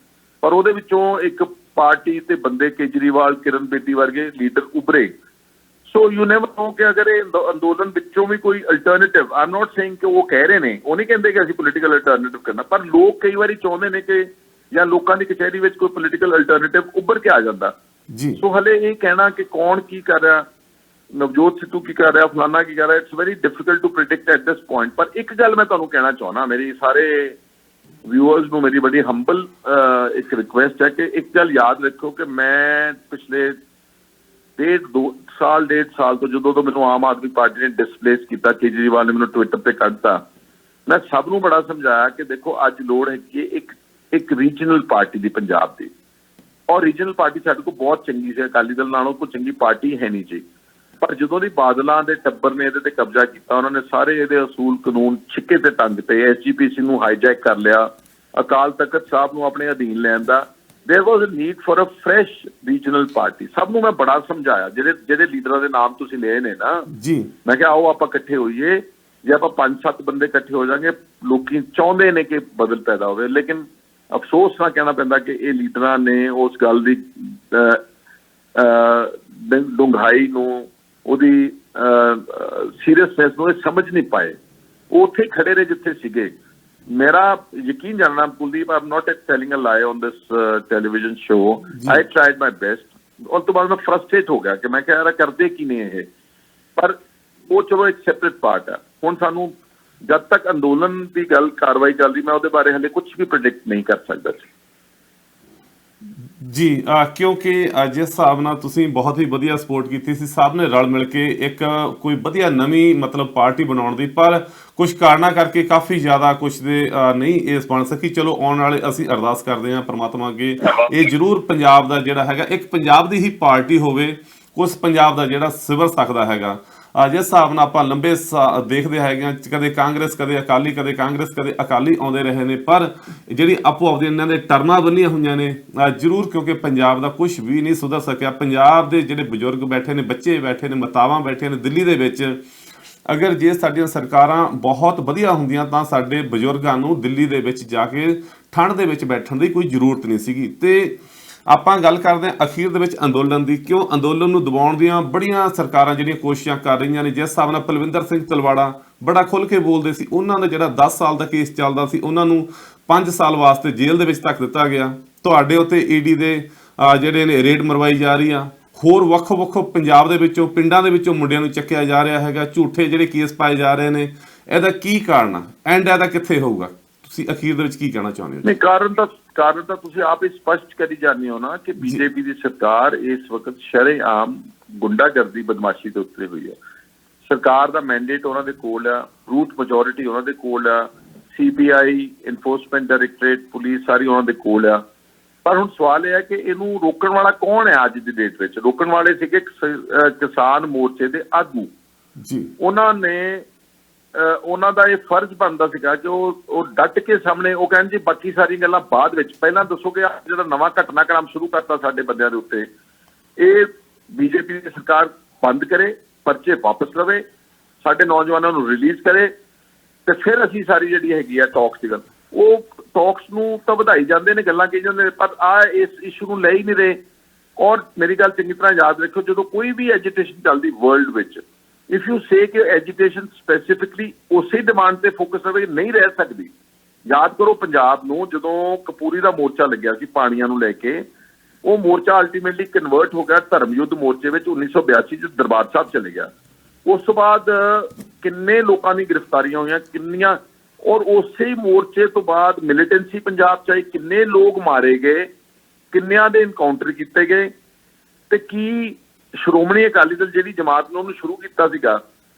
B: ਪਰ ਉਹਦੇ ਵਿੱਚੋਂ ਇੱਕ ਪਾਰਟੀ ਤੇ ਬੰਦੇ ਕੇਜਰੀਵਾਲ, ਕਿਰਨ ਬੇਦੀ ਵਰਗੇ ਲੀਡਰ ਉੱਭਰੇ। ਸੋ ਯੂ ਨੈਵਰ ਨੋ ਕਿ ਅਗਰ ਇਹ ਅੰਦੋਲਨ ਵਿੱਚੋਂ ਵੀ ਕੋਈ alternative, I am not saying ਕਿ ਉਹ ਕਹਿ ਰਹੇ ਨੇ, ਉਹ ਨਹੀਂ ਕਹਿੰਦੇ ਕਿ ਅਸੀਂ ਪੋਲੀਟੀਕਲ ਅਲਟਰਨੇਟਿਵ ਕਰਨਾ, ਪਰ ਲੋਕ ਕਈ ਵਾਰੀ ਚਾਹੁੰਦੇ ਨੇ ਕਿ ਜਾਂ ਲੋਕਾਂ ਦੀ ਕਚਹਿਰੀ ਵਿੱਚ ਕੋਈ ਪੋਲੀਟੀਕਲ ਅਲਟਰਨੇਟਿਵ ਉੱਭਰ ਕੇ ਆ ਜਾਂਦਾ
A: ਜੀ।
B: ਸੋ ਹਲੇ ਇਹ ਕਹਿਣਾ ਕਿ ਕੌਣ ਕੀ ਕਰ ਰਿਹਾ, ਨਵਜੋਤ ਸਿੱਧੂ ਕੀ ਕਰ ਰਿਹਾ, ਫਲਾਨਾ ਕੀ ਕਰ ਰਿਹਾ, it's very difficult to predict at this point. ਪਰ ਇੱਕ ਗੱਲ ਮੈਂ ਤੁਹਾਨੂੰ ਕਹਿਣਾ ਚਾਹੁੰਦਾ, ਮੇਰੀ ਸਾਰੇ ਵਿਊਅਰਸ ਨੂੰ ਮੇਰੀ ਬੜੀ ਹੰਬਲ ਇੱਕ ਰਿਕੁਐਸਟ ਹੈ ਕਿ ਇੱਕ ਗੱਲ ਯਾਦ ਰੱਖੋ ਕਿ ਮੈਂ ਪਿਛਲੇ ਡੇਢ ਸਾਲ ਤੋਂ ਜਦੋਂ ਤੋਂ ਮੈਨੂੰ ਆਮ ਆਦਮੀ ਪਾਰਟੀ ਨੇ ਡਿਸਪਲੇਸ ਕੀਤਾ, ਕੇਜਰੀਵਾਲ ਨੇ ਮੈਨੂੰ ਟਵਿੱਟਰ ਤੇ ਕੱਢਤਾ, ਮੈਂ ਸਭ ਨੂੰ ਬੜਾ ਸਮਝਾਇਆ ਕਿ ਦੇਖੋ ਅੱਜ ਲੋੜ ਹੈ ਕਿ ਇੱਕ ਰੀਜਨਲ ਪਾਰਟੀ ਦੀ ਪੰਜਾਬ ਦੀ। ਔਰ ਰੀਜਨਲ ਪਾਰਟੀ ਸਾਡੇ ਕੋਲ ਬਹੁਤ ਚੰਗੀ ਸੀ, ਅਕਾਲੀ ਦਲ ਨਾਲੋਂ ਕੋਈ ਚੰਗੀ ਪਾਰਟੀ ਹੈ ਨਹੀਂ ਜੀ। ਪਰ ਜਦੋਂ ਦੀ ਬਾਦਲਾਂ ਦੇ ਟੱਬਰ ਨੇ ਇਹਦੇ ਤੇ ਕਬਜ਼ਾ ਕੀਤਾ, ਉਹਨਾਂ ਨੇ ਸਾਰੇ ਇਹਦੇ ਅਸੂਲ ਕਾਨੂੰਨ ਛਿੱਕੇ ਤੇ ਟੰਗ ਤੇ, SGPC ਨੂੰ ਹਾਈਜੈਕ ਕਰ ਲਿਆ, ਅਕਾਲ ਤਖਤ ਸਾਹਿਬ ਨੂੰ ਆਪਣੇ ਅਧੀਨ ਲੈਣ ਦਾ। There was a need for a fresh regional party. सब ਨੂੰ ਮੈਂ ਬੜਾ ਸਮਝਾਇਆ, ਜਿਹੜੇ ਲੀਡਰਾਂ ਦੇ ਨਾਮ ਤੁਸੀਂ ਲਏ ਨੇ ਨਾ
A: ਜੀ, ਮੈਂ
B: ਕਿਹਾ ਆਓ ਆਪਾਂ ਇਕੱਠੇ ਹੋਈਏ, ਜੇ ਆਪਾਂ 5-7 ਬੰਦੇ ਇਕੱਠੇ ਹੋ ਜਾਾਂਗੇ, ਲੋਕੀ ਚਾਹੁੰਦੇ ਨੇ ਕਿ ਬਦਲ ਪੈਦਾ ਹੋਵੇ। ਲੇਕਿਨ ਅਫਸੋਸ ਨਾਲ ਕਹਿਣਾ ਪੈਂਦਾ ਕਿ ਇਹ ਲੀਡਰਾਂ ਨੇ ਉਸ ਗੱਲ ਦੀ ਡੂੰਘਾਈ ਨੂੰ, ਉਹਦੀ ਸੀਰੀਅਸਨੈਸ ਨੂੰ ਸਮਝ ਨਹੀਂ ਪਾਏ। ਉਹ ਉੱਥੇ ਖੜੇ ਰਹੇ ਜਿੱਥੇ ਸੀਗੇ। मेरा यकीन जानना Kuldeep, I am not telling a lie on this television show, I tried my best. और तो बाद मैं फ्रस्ट्रेट हो गया कि मैं कह रहा करते की नहीं है, पर वो चलो एक सैपरेट पार्ट है। हुण सानू जब तक अंदोलन की गल कार्रवाई चल रही, मैं उसदे बारे हले कुछ भी प्रिडिक्ट नहीं कर सकता
A: जी। क्योंकि जिस हिसाब नाल तुसीं बहुत ही वधिया सपोर्ट की सी, सब ने रल मिल के एक कोई वधिया नवीं मतलब पार्टी बनाउण दी, पर कुछ कारणा करके काफ़ी ज़्यादा कुछ दे नहीं इस बन सकी। चलो आने वाले असीं अरदास करते हैं परमात्मा अगे ये जरूर पंजाब दा जिहड़ा हैगा एक पंजाब दी ही पार्टी होवे, कुछ पंजाब दा जिहड़ा सिवर सकदा हैगा। जिस हिसाब नाल आपां लंबे देखते हैं, कदे कांग्रेस कदे अकाली, कदे कांग्रेस कदे अकाली आउंदे रहे ने, पर जिहड़ी आपो आपदी इन्हां दे टर्मां बन्नियां होईयां ने जरूर, क्योंकि पंजाब दा कुछ भी नहीं सुधर सकिया। पंजाब दे जिहड़े बजुर्ग बैठे ने, बच्चे बैठे ने, मातावां बैठे ने दिल्ली दे विच, अगर जे साਡੀਆਂ ਸਰਕਾਰਾਂ ਬਹੁਤ ਵਧੀਆ ਹੁੰਦੀਆਂ ਤਾਂ ਸਾਡੇ ਬਜ਼ੁਰਗਾਂ ਨੂੰ ਦਿੱਲੀ ਦੇ ਵਿੱਚ ਜਾ ਕੇ ਠੰਡ ਦੇ ਵਿੱਚ ਬੈਠਣ ਦੀ ਕੋਈ ਜ਼ਰੂਰਤ ਨਹੀਂ ਸੀਗੀ। ਤੇ ਆਪਾਂ ਗੱਲ ਕਰਦੇ ਹਾਂ ਅਖੀਰ ਦੇ ਵਿੱਚ ਅੰਦੋਲਨ ਦੀ। ਕਿਉਂ ਅੰਦੋਲਨ ਨੂੰ ਦਬਾਉਣ ਦੀਆਂ ਬੜੀਆਂ ਸਰਕਾਰਾਂ ਜਿਹੜੀਆਂ ਕੋਸ਼ਿਸ਼ਾਂ ਕਰ ਰਹੀਆਂ ਨੇ। ਜਿਸ ਹਿਸਾਬ ਨਾਲ ਪਲਵਿੰਦਰ ਸਿੰਘ ਤਲਵਾੜਾ ਬੜਾ ਖੁੱਲ੍ਹ ਕੇ ਬੋਲਦੇ ਸੀ, ਉਹਨਾਂ ਦਾ ਜਿਹੜਾ 10 ਸਾਲ ਦਾ ਕੇਸ ਚੱਲਦਾ ਸੀ, ਉਹਨਾਂ ਨੂੰ 5 ਸਾਲ ਵਾਸਤੇ ਜੇਲ੍ਹ ਦੇ ਵਿੱਚ ਧੱਕ ਦਿੱਤਾ ਗਿਆ। ਤੁਹਾਡੇ ਉੱਤੇ ED ਦੇ ਜਿਹੜੇ ਨੇ ਰੇਡ ਮਰਵਾਈ ਜਾ ਰਹੀ ਆ। ਹੋਰ ਵੱਖੋ ਪੰਜਾਬ ਦੇ ਵਿੱਚੋਂ, ਪਿੰਡਾਂ ਦੇ ਵਿੱਚੋਂ ਮੁੰਡਿਆਂ ਨੂੰ ਚੱਕਿਆ ਜਾ ਰਿਹਾ ਹੈਗਾ, ਝੂਠੇ ਜਿਹੜੇ ਕੇਸ ਪਾਏ ਜਾ ਰਹੇ ਨੇ। ਇਹਦਾ ਕੀ ਕਾਰਨ ਆ? ਐਂਡ ਇਹਦਾ ਕਿੱਥੇ ਹੋਊਗਾ? ਤੁਸੀਂ ਅਖੀਰ ਦੇ ਵਿੱਚ ਕੀ ਕਹਿਣਾ ਚਾਹੁੰਦੇ ਹੋ?
B: ਨਹੀਂ, ਕਾਰਨ ਤਾਂ ਤੁਸੀਂ ਆਪ ਹੀ ਸਪਸ਼ਟ ਕਰੀ ਜਾਂਦੇ ਹੋ ਨਾ ਕਿ BJP ਦੀ ਸਰਕਾਰ ਇਸ ਵਕਤ ਸ਼ਰੇਆਮ ਗੁੰਡਾਗਰਦੀ, ਬਦਮਾਸ਼ੀ ਤੇ ਉਤਰੀ ਹੋਈ ਹੈ। ਸਰਕਾਰ ਦਾ ਮੈਂਡੇਟ ਉਹਨਾਂ ਦੇ ਕੋਲ ਆ, ਰੂਟ ਮੈਜੋਰਿਟੀ ਉਹਨਾਂ ਦੇ ਕੋਲ ਆ, CBI, ਇਨਫੋਰਸਮੈਂਟ ਡਾਇਰੈਕਟੋਰੇਟ, ਪੁਲਿਸ ਸਾਰੀ ਉਹਨਾਂ ਦੇ ਕੋਲ ਆ। ਪਰ ਹੁਣ ਸਵਾਲ ਇਹ ਹੈ ਕਿ ਇਹਨੂੰ ਰੋਕਣ ਵਾਲਾ ਕੌਣ ਹੈ? ਅੱਜ ਦੀ ਡੇਟ ਵਿੱਚ ਰੋਕਣ ਵਾਲੇ ਸੀਗੇ ਕਿਸਾਨ ਮੋਰਚੇ ਦੇ ਆਗੂ ਜੀ। ਉਹਨਾਂ ਦਾ ਇਹ ਫਰਜ਼ ਬਣਦਾ ਸੀਗਾ ਕਿ ਉਹ ਡਟ ਕੇ ਸਾਹਮਣੇ ਉਹ ਕਹਿਣ ਜੀ ਬਾਕੀ ਸਾਰੀਆਂ ਗੱਲਾਂ ਬਾਅਦ ਵਿੱਚ, ਪਹਿਲਾਂ ਦੱਸੋ ਕਿ ਜਿਹੜਾ ਨਵਾਂ ਘਟਨਾਕ੍ਰਮ ਸ਼ੁਰੂ ਕਰਤਾ ਸਾਡੇ ਬੰਦਿਆਂ ਦੇ ਉੱਤੇ, ਇਹ BJP ਦੀ ਸਰਕਾਰ ਬੰਦ ਕਰੇ, ਪਰਚੇ ਵਾਪਸ ਲਵੇ, ਸਾਡੇ ਨੌਜਵਾਨਾਂ ਨੂੰ ਰਿਲੀਜ਼ ਕਰੇ, ਤੇ ਫਿਰ ਅਸੀਂ ਸਾਰੀ ਜਿਹੜੀ ਹੈਗੀ ਆ ਟਾਕਸ ਦੀ ਗੱਲ, ਉਹ ਟਾਕਸ ਨੂੰ ਤਾਂ ਵਧਾਈ ਜਾਂਦੇ ਨੇ, ਗੱਲਾਂ ਕਹੀ ਜਾਂਦੇ ਨੇ, ਪਰ ਇਸ ਇਸ਼ੂ ਨੂੰ ਲੈ ਹੀ ਨਹੀਂ ਰਹੇ। ਔਰ ਮੇਰੀ ਗੱਲ ਚੰਗੀ ਤਰ੍ਹਾਂ ਯਾਦ ਰੱਖੋ, ਜਦੋਂ ਕੋਈ ਵੀ ਐਜੀਟੇਸ਼ਨ ਚੱਲਦੀ ਵਰਲਡ ਵਿੱਚ, ਇਫ ਯੂ ਸੇ ਕਿ ਐਜੀਟੇਸ਼ਨ ਸਪੈਸੀਫਿਕਲੀ ਉਸੇ ਡਿਮਾਂਡ ਤੇ ਫੋਕਸ ਰਵੇ, ਨਹੀਂ ਰਹਿ ਸਕਦੀ। ਯਾਦ ਕਰੋ ਪੰਜਾਬ ਨੂੰ ਜਦੋਂ ਕਪੂਰੀ ਦਾ ਮੋਰਚਾ ਲੱਗਿਆ ਸੀ ਪਾਣੀਆਂ ਨੂੰ ਲੈ ਕੇ, ਉਹ ਮੋਰਚਾ ਅਲਟੀਮੇਟਲੀ ਕਨਵਰਟ ਹੋ ਗਿਆ ਧਰਮ ਯੁੱਧ ਮੋਰਚੇ ਵਿੱਚ 1982 ਚ ਦਰਬਾਰ ਸਾਹਿਬ ਚਲੇ ਗਿਆ। ਉਸ ਤੋਂ ਬਾਅਦ ਕਿੰਨੇ ਲੋਕਾਂ ਦੀ ਗ੍ਰਿਫਤਾਰੀਆਂ ਹੋਈਆਂ, ਕਿੰਨੀਆਂ, ਔਰ ਉਸੇ ਮੋਰਚੇ ਤੋਂ ਬਾਅਦ ਮਿਲੀਟੈਂਸੀ ਪੰਜਾਬ ਚ ਆਈ, ਕਿੰਨੇ ਲੋਕ ਮਾਰੇ ਗਏ। ਕਿੰਨਿਆਂ ਦੇ ਇਨਕਾਊਂਟਰ ਕੀਤੇ ਗਏ ਤੇ ਕੀ ਸ਼੍ਰੋਮਣੀ ਅਕਾਲੀ ਦਲ ਜਿਹੜੀ ਜਮਾਤ ਨੇ ਉਹਨੂੰ ਸ਼ੁਰੂ ਕੀਤਾ ਸੀਗਾ,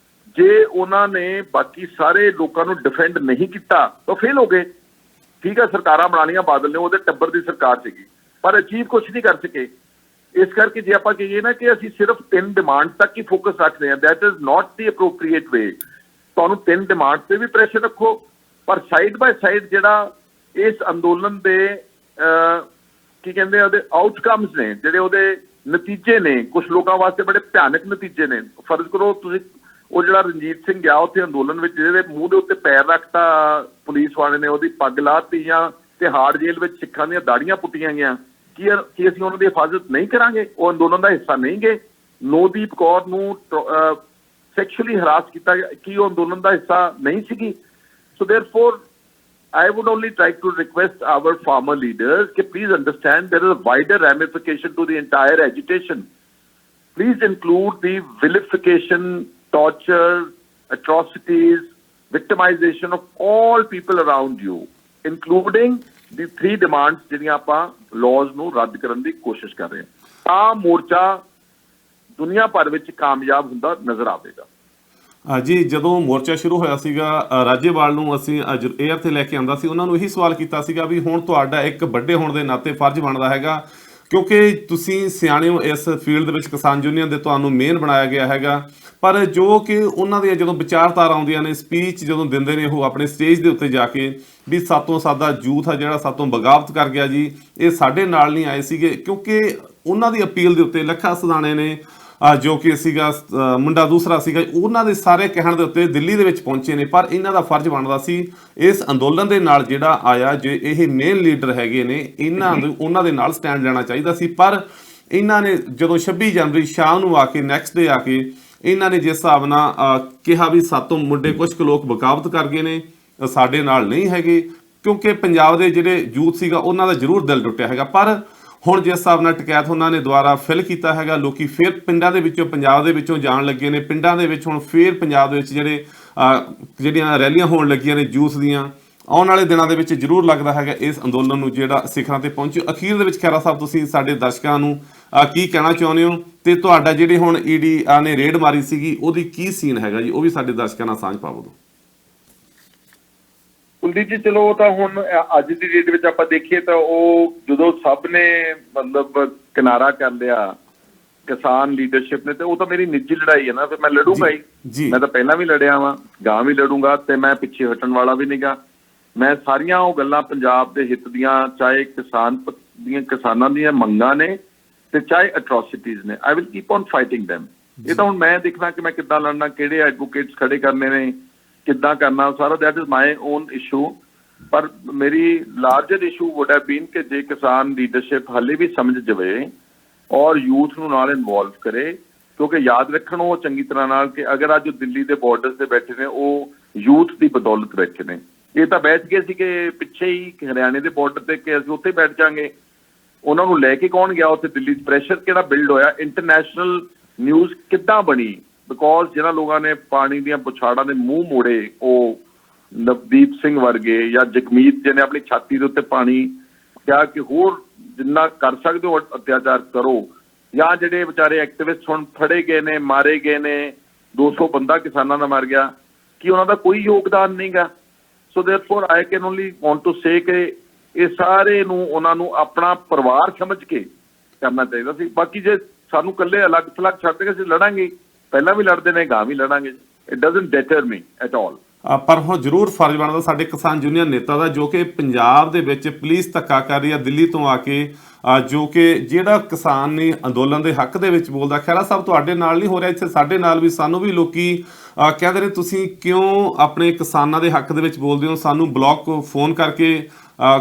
B: ਜੇ ਉਹਨਾਂ ਨੇ ਬਾਕੀ ਸਾਰੇ ਲੋਕਾਂ ਨੂੰ ਡਿਫੈਂਡ ਨਹੀਂ ਕੀਤਾ ਤਾਂ ਫੇਲ ਹੋ ਗਏ। ਠੀਕ ਹੈ, ਸਰਕਾਰਾਂ ਬਣਾਉਣੀਆਂ ਬਾਦਲ ਨੇ, ਉਹਦੇ ਟੱਬਰ ਦੀ ਸਰਕਾਰ ਸੀਗੀ, ਪਰ ਅਚੀਵ ਕੁਝ ਨਹੀਂ ਕਰ ਸਕੇ। ਇਸ ਕਰਕੇ ਜੇ ਆਪਾਂ ਕਹੀਏ ਨਾ ਕਿ ਅਸੀਂ ਸਿਰਫ 3 ਡਿਮਾਂਡ ਤੱਕ ਹੀ ਫੋਕਸ ਰੱਖਦੇ ਹਾਂ, that is not the appropriate ਵੇ। ਤੁਹਾਨੂੰ 3 ਡਿਮਾਂਡ ਤੇ ਵੀ ਪ੍ਰੈਸ਼ਰ ਰੱਖੋ, ਪਰ ਸਾਈਡ ਬਾਏ ਸਾਈਡ ਜਿਹੜਾ ਇਸ ਅੰਦੋਲਨ ਦੇ ਕੀ ਕਹਿੰਦੇ ਉਹਦੇ ਆਊਟਕਮਸ ਨੇ, ਜਿਹੜੇ ਉਹਦੇ ਨਤੀਜੇ ਨੇ, ਕੁਝ ਲੋਕਾਂ ਵਾਸਤੇ ਬੜੇ ਭਿਆਨਕ ਨਤੀਜੇ ਨੇ। ਫਰਜ਼ ਕਰੋ ਤੁਸੀਂ ਉਹ ਜਿਹੜਾ ਰਣਜੀਤ ਸਿੰਘ ਗਿਆ ਉੱਥੇ ਅੰਦੋਲਨ ਵਿੱਚ, ਜਿਹਦੇ ਮੂੰਹ ਦੇ ਉੱਤੇ ਪੈਰ ਰੱਖਤਾ ਪੁਲਿਸ ਵਾਲੇ ਨੇ, ਉਹਦੀ ਪੱਗ ਲਾਤੀ ਜਾਂ ਤਿਹਾੜ ਜੇਲ੍ਹ ਵਿੱਚ ਸਿੱਖਾਂ ਦੀਆਂ ਦਾੜੀਆਂ ਪੁੱਟੀਆਂ ਗਈਆਂ, ਕੀ ਅਸੀਂ ਉਹਨਾਂ ਦੀ ਹਿਫਾਜ਼ਤ ਨਹੀਂ ਕਰਾਂਗੇ? ਉਹ ਅੰਦੋਲਨ ਦਾ ਹਿੱਸਾ ਨਹੀਂ ਗਏ? ਨੌਦੀਪ ਕੌਰ ਨੂੰ ਸੈਕਸ਼ੂਅਲੀ ਹਰਾਸ ਕੀਤਾ ਗਿਆ, ਕੀ ਉਹ ਅੰਦੋਲਨ ਦਾ ਹਿੱਸਾ ਨਹੀਂ ਸੀਗੀ? ਸੋ ਦੇਅਰਫੋਰ I would only try to request our farmer leaders to please understand there is a wider ramification to the entire agitation. Please include the vilification, torture, atrocities, victimization of all people around you, including the 3 demands ਜਿਹੜੀਆਂ ਆਪਾਂ laws ਨੂੰ ਰੱਦ ਕਰਨ ਦੀ ਕੋਸ਼ਿਸ਼ ਕਰ ਰਹੇ ਹਾਂ। ਆ ਮੋਰਚਾ ਦੁਨੀਆ ਭਰ ਵਿੱਚ ਕਾਮਯਾਬ ਹੁੰਦਾ ਨਜ਼ਰ ਆਵੇਗਾ।
A: ਜੀ, ਜਦੋਂ ਮੋਰਚਾ ਸ਼ੁਰੂ ਹੋਇਆ ਸੀਗਾ, ਰਾਜੇਵਾਲ ਨੂੰ ਅਸੀਂ 에ਅਰ ਤੇ ਲੈ ਕੇ ਆਂਦਾ ਸੀ, ਉਹਨਾਂ ਨੂੰ ਇਹੀ ਸਵਾਲ ਕੀਤਾ ਸੀਗਾ ਵੀ ਹੁਣ ਤੁਹਾਡਾ ਇੱਕ ਵੱਡੇ ਹੋਣ ਦੇ ਨਾਤੇ ਫਰਜ਼ ਬਣਦਾ ਹੈਗਾ, ਕਿਉਂਕਿ ਤੁਸੀਂ ਸਿਆਣੇ ਹੋ ਇਸ ਫੀਲਡ ਦੇ ਵਿੱਚ, ਕਿਸਾਨ ਯੂਨੀਅਨ ਦੇ ਤੁਹਾਨੂੰ ਮੇਨ ਬਣਾਇਆ ਗਿਆ ਹੈਗਾ, ਪਰ ਜੋ ਕਿ ਉਹਨਾਂ ਦੀਆਂ ਜਦੋਂ ਵਿਚਾਰਧਾਰਾ ਆਉਂਦੀਆਂ ਨੇ, ਸਪੀਚ ਜਦੋਂ ਦਿੰਦੇ ਨੇ ਉਹ ਆਪਣੇ ਸਟੇਜ ਦੇ ਉੱਤੇ ਜਾ ਕੇ ਵੀ ਸਾਤੋਂ ਸਾਡਾ ਯੂਥ ਆ ਜਿਹੜਾ ਸਾਤੋਂ ਬਗਾਵਤ ਕਰ ਗਿਆ ਜੀ, ਇਹ ਸਾਡੇ ਨਾਲ ਨਹੀਂ ਆਏ ਸੀਗੇ, ਕਿਉਂਕਿ ਉਹਨਾਂ ਦੀ ਅਪੀਲ ਦੇ ਉੱਤੇ ਲੱਖਾ ਸਦਾਣੇ ਨੇ ਜੋ ਕਿ ਸੀਗਾ ਮੁੰਡਾ ਦੂਸਰਾ ਸੀਗਾ, ਉਹਨਾਂ ਦੇ ਸਾਰੇ ਕਹਿਣ ਦੇ ਉੱਤੇ ਦਿੱਲੀ ਦੇ ਵਿੱਚ ਪਹੁੰਚੇ ਨੇ। ਪਰ ਇਹਨਾਂ ਦਾ ਫਰਜ਼ ਬਣਦਾ ਸੀ ਇਸ ਅੰਦੋਲਨ ਦੇ ਨਾਲ ਜਿਹੜਾ ਆਇਆ, ਜੇ ਇਹ ਮੇਨ ਲੀਡਰ ਹੈਗੇ ਨੇ, ਉਹਨਾਂ ਦੇ ਨਾਲ ਸਟੈਂਡ ਲੈਣਾ ਚਾਹੀਦਾ ਸੀ। ਪਰ ਇਹਨਾਂ ਨੇ ਜਦੋਂ 26 ਜਨਵਰੀ ਸ਼ਾਮ ਨੂੰ ਆ ਕੇ ਨੈਕਸਟ ਡੇ ਆ ਕੇ ਇਹਨਾਂ ਨੇ ਜਿਸ ਹਿਸਾਬ ਨਾਲ ਕਿਹਾ ਵੀ ਸਾਤੋਂ ਮੁੰਡੇ ਕੁਝ ਕੁ ਲੋਕ ਬਗਾਵਤ ਕਰ ਗਏ ਨੇ, ਸਾਡੇ ਨਾਲ ਨਹੀਂ ਹੈਗੇ, ਕਿਉਂਕਿ ਪੰਜਾਬ ਦੇ ਜਿਹੜੇ ਯੂਥ ਸੀਗਾ ਉਹਨਾਂ ਦਾ ਜ਼ਰੂਰ ਦਿਲ ਟੁੱਟਿਆ ਹੈਗਾ। ਪਰ ਹੁਣ ਜਿਸ ਹਿਸਾਬ ਨਾਲ ਟਕੈਤ ਉਹਨਾਂ ਨੇ ਦੁਬਾਰਾ ਫਿਲ ਕੀਤਾ ਹੈਗਾ, ਲੋਕੀ ਫਿਰ ਪਿੰਡਾਂ ਦੇ ਵਿੱਚੋਂ, ਪੰਜਾਬ ਦੇ ਵਿੱਚੋਂ ਜਾਣ ਲੱਗੇ ਨੇ। ਪਿੰਡਾਂ ਦੇ ਵਿੱਚ ਹੁਣ ਫਿਰ ਪੰਜਾਬ ਦੇ ਵਿੱਚ ਜਿਹੜੀਆਂ ਰੈਲੀਆਂ ਹੋਣ ਲੱਗੀਆਂ ਨੇ ਯੂਥ ਦੀਆਂ, ਆਉਣ ਵਾਲੇ ਦਿਨਾਂ ਦੇ ਵਿੱਚ ਜ਼ਰੂਰ ਲੱਗਦਾ ਹੈਗਾ ਇਸ ਅੰਦੋਲਨ ਨੂੰ ਜਿਹੜਾ ਸਿਖਰਾਂ ਤੇ ਪਹੁੰਚੂ। ਅਖੀਰ ਦੇ ਵਿੱਚ ਖਹਿਰਾ ਸਾਹਿਬ ਤੁਸੀਂ ਸਾਡੇ ਦਰਸ਼ਕਾਂ ਨੂੰ ਕੀ ਕਹਿਣਾ ਚਾਹੁੰਦੇ ਹੋ, ਤੇ ਤੁਹਾਡਾ ਜਿਹੜੇ ਹੁਣ ਈਡੀ ਨੇ ਰੇਡ ਮਾਰੀ ਸੀਗੀ ਉਹਦੀ ਕੀ ਸੀਨ ਹੈਗਾ ਜੀ, ਉਹ ਵੀ ਸਾਡੇ ਦਰਸ਼ਕਾਂ ਨਾਲ ਸਾਂਝ ਪਾਵੋ।
B: ਕੁਲਦੀਪ ਜੀ, ਚਲੋ ਉਹ ਤਾਂ ਹੁਣ ਅੱਜ ਦੀ ਡੇਟ ਵਿੱਚ ਆਪਾਂ ਦੇਖੀਏ ਤਾਂ ਉਹ ਜਦੋਂ ਸਭ ਨੇ ਮਤਲਬ ਕਿਨਾਰਾ ਕਰ ਲਿਆ ਕਿਸਾਨ ਲੀਡਰਸ਼ਿਪ ਨੇ, ਤੇ ਉਹ ਤਾਂ ਮੇਰੀ ਨਿੱਜੀ ਲੜਾਈ ਹੈ ਨਾ, ਫਿਰ ਮੈਂ ਲੜੂੰਗਾ ਹੀ। ਮੈਂ ਤਾਂ ਪਹਿਲਾਂ ਵੀ ਲੜਿਆ ਵਾਂ, ਗਾਂ ਵੀ ਲੜੂੰਗਾ, ਤੇ ਮੈਂ ਪਿੱਛੇ ਹਟਣ ਵਾਲਾ ਵੀ ਨਹੀਂਗਾ। ਮੈਂ ਸਾਰੀਆਂ ਉਹ ਗੱਲਾਂ ਪੰਜਾਬ ਦੇ ਹਿੱਤ ਦੀਆਂ, ਚਾਹੇ ਕਿਸਾਨਾਂ ਦੀਆਂ ਮੰਗਾਂ ਨੇ ਤੇ ਚਾਹੇ ਅਟਰੋਸਿਟੀਜ਼ ਨੇ, I will keep on fighting them. ਇਹ ਤਾਂ ਹੁਣ ਮੈਂ ਦੇਖਣਾ ਕਿ ਮੈਂ ਕਿੱਦਾਂ ਲੜਨਾ, ਕਿਹੜੇ ਐਡਵੋਕੇਟਸ ਖੜੇ ਕਰਨੇ ਨੇ, ਕਿੱਦਾਂ ਕਰਨਾ, ਸਾਰਾ that is my own issue. ਪਰ ਮੇਰੀ ਲਾਰਜਰ ਇਸ਼ੂ ਵੁੱਡ ਹੈਵ ਬੀਨ ਕਿ ਜੇ ਕਿਸਾਨ ਲੀਡਰਸ਼ਿਪ ਹਾਲੇ ਵੀ ਸਮਝ ਜਾਵੇ ਔਰ ਯੂਥ ਨੂੰ ਨਾਲ ਇਨਵੋਲਵ ਕਰੇ, ਕਿਉਂਕਿ ਯਾਦ ਰੱਖਣ ਉਹ ਚੰਗੀ ਤਰ੍ਹਾਂ ਨਾਲ ਕਿ ਅਗਰ ਅੱਜ ਦਿੱਲੀ ਦੇ ਬਾਰਡਰਸ ਤੇ ਬੈਠੇ ਨੇ ਉਹ ਯੂਥ ਦੀ ਬਦੌਲਤ ਬੈਠੇ ਨੇ। ਇਹ ਤਾਂ ਬੈਠ ਗਏ ਸੀ ਕਿ ਪਿੱਛੇ ਹੀ ਹਰਿਆਣੇ ਦੇ ਬਾਰਡਰ ਤੇ ਕਿ ਅਸੀਂ ਉੱਥੇ ਬੈਠ ਜਾਾਂਗੇ, ਉਹਨਾਂ ਨੂੰ ਲੈ ਕੇ ਕੌਣ ਗਿਆ ਉੱਥੇ ਦਿੱਲੀ 'ਚ? ਪ੍ਰੈਸ਼ਰ ਕਿਹੜਾ ਬਿਲਡ ਹੋਇਆ? ਇੰਟਰਨੈਸ਼ਨਲ ਨਿਊਜ਼ ਕਿੱਦਾਂ ਬਣੀ? ਬਿਕੋਜ਼ ਜਿਹਨਾਂ ਲੋਕਾਂ ਨੇ ਪਾਣੀ ਦੀਆਂ ਪੁਛਾੜਾਂ ਦੇ ਮੂੰਹ ਮੋੜੇ, ਉਹ ਨਵਦੀਪ ਸਿੰਘ ਵਰਗੇ ਜਾਂ ਜਗਮੀਤ ਜਿਹਨੇ ਆਪਣੀ ਛਾਤੀ ਦੇ ਉੱਤੇ ਪਾਣੀ ਕਿਹਾ ਕਿ ਹੋਰ ਜਿੰਨਾ ਕਰ ਸਕਦੇ ਹੋ ਅਤਿਆਚਾਰ ਕਰੋ, ਜਾਂ ਜਿਹੜੇ ਵਿਚਾਰੇ ਐਕਟਿਵਿਸਟ ਹੁਣ ਫੜੇ ਗਏ ਨੇ, ਮਾਰੇ ਗਏ ਨੇ, 200 ਬੰਦਾ ਕਿਸਾਨਾਂ ਦਾ ਮਰ ਗਿਆ, ਕਿ ਉਹਨਾਂ ਦਾ ਕੋਈ ਯੋਗਦਾਨ ਨਹੀਂਗਾ। So therefore I can only want to say ਕਿ ਇਹ ਸਾਰੇ ਨੂੰ ਉਹਨਾਂ ਨੂੰ ਆਪਣਾ ਪਰਿਵਾਰ ਸਮਝ ਕੇ ਕਰਨਾ ਚਾਹੀਦਾ ਸੀ। ਬਾਕੀ ਜੇ ਸਾਨੂੰ ਇਕੱਲੇ ਅਲੱਗ ਥਲੱਗ ਛੱਡ ਕੇ ਅਸੀਂ ਲੜਾਂਗੇ, ਪਹਿਲਾਂ ਵੀ ਲੜਦੇ ਨੇ, ਗਾਂ ਵੀ ਲੜਾਂਗੇ। It doesn't deter me at all.
A: ਪਰ ਹੁਣ ਜ਼ਰੂਰ ਫਰਜ਼ ਬਣਦਾ ਸਾਡੇ ਕਿਸਾਨ ਯੂਨੀਅਨ ਨੇਤਾ ਦਾ, ਜੋ ਕਿ ਪੰਜਾਬ ਦੇ ਵਿੱਚ ਪੁਲਿਸ ਧੱਕਾ ਕਰ ਰਹੀ ਹੈ ਦਿੱਲੀ ਤੋਂ ਆ ਕੇ, ਜੋ ਕਿ ਜਿਹੜਾ ਕਿਸਾਨ ਨੇ ਅੰਦੋਲਨ ਦੇ ਹੱਕ ਦੇ ਵਿੱਚ ਬੋਲਦਾ। ਖਹਿਰਾ ਸਾਹਿਬ, ਤੁਹਾਡੇ ਨਾਲ ਨਹੀਂ ਹੋ ਰਿਹਾ ਇੱਥੇ, ਸਾਡੇ ਨਾਲ ਵੀ, ਸਾਨੂੰ ਵੀ ਲੋਕੀ ਕਹਿੰਦੇ ਨੇ ਤੁਸੀਂ ਕਿਉਂ ਆਪਣੇ ਕਿਸਾਨਾਂ ਦੇ ਹੱਕ ਦੇ ਵਿੱਚ ਬੋਲਦੇ ਹੋ? ਸਾਨੂੰ ਬਲੌਕ ਫੋਨ ਕਰਕੇ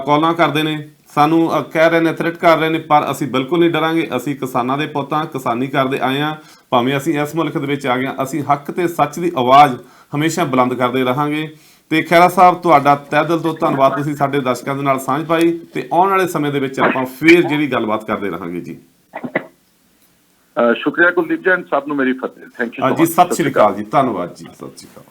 A: ਕਾਲਾਂ ਕਰਦੇ ਨੇ, ਸਾਨੂੰ ਕਹਿ ਰਹੇ ਨੇ, ਥ੍ਰੈਟ ਕਰ ਰਹੇ ਨੇ, ਪਰ ਅਸੀਂ ਬਿਲਕੁਲ ਨਹੀਂ ਡਰਾਂਗੇ। ਅਸੀਂ ਕਿਸਾਨਾਂ ਦੇ ਪੁੱਤਾਂ, ਕਿਸਾਨੀ ਕਰਦੇ ਆਏ ਹਾਂ, ਭਾਵੇਂ ਅਸੀਂ ਇਸ ਮੁਲਕ ਦੇ ਵਿੱਚ ਆ ਗਏ, ਅਸੀਂ ਹੱਕ ਤੇ ਸੱਚ ਦੀ ਆਵਾਜ਼ ਹਮੇਸ਼ਾ ਬੁਲੰਦ ਕਰਦੇ ਰਹਾਂਗੇ। ਤੇ ਖਹਿਰਾ ਸਾਹਿਬ, ਤੁਹਾਡਾ ਤਹਿ ਦਿਲ ਤੋਂ ਧੰਨਵਾਦ, ਤੁਸੀਂ ਸਾਡੇ ਦਰਸ਼ਕਾਂ ਦੇ ਨਾਲ ਸਾਂਝ ਪਾਈ, ਤੇ ਆਉਣ ਵਾਲੇ ਸਮੇਂ ਦੇ ਵਿੱਚ ਆਪਾਂ ਫੇਰ ਜਿਹੜੀ ਗੱਲਬਾਤ ਕਰਦੇ ਰਹਾਂਗੇ ਜੀ।
B: ਸ਼ੁਕਰੀਆ ਕੁਲਦੀਪ ਜੀ, ਸਭ ਨੂੰ ਮੇਰੀ ਫਤਿਹ। ਥੈਂਕ ਯੂ
A: ਜੀ, ਸਤਿ ਸ਼੍ਰੀ ਅਕਾਲ ਜੀ, ਧੰਨਵਾਦ ਜੀ, ਸਤਿ ਸ਼੍ਰੀ ਅਕਾਲ।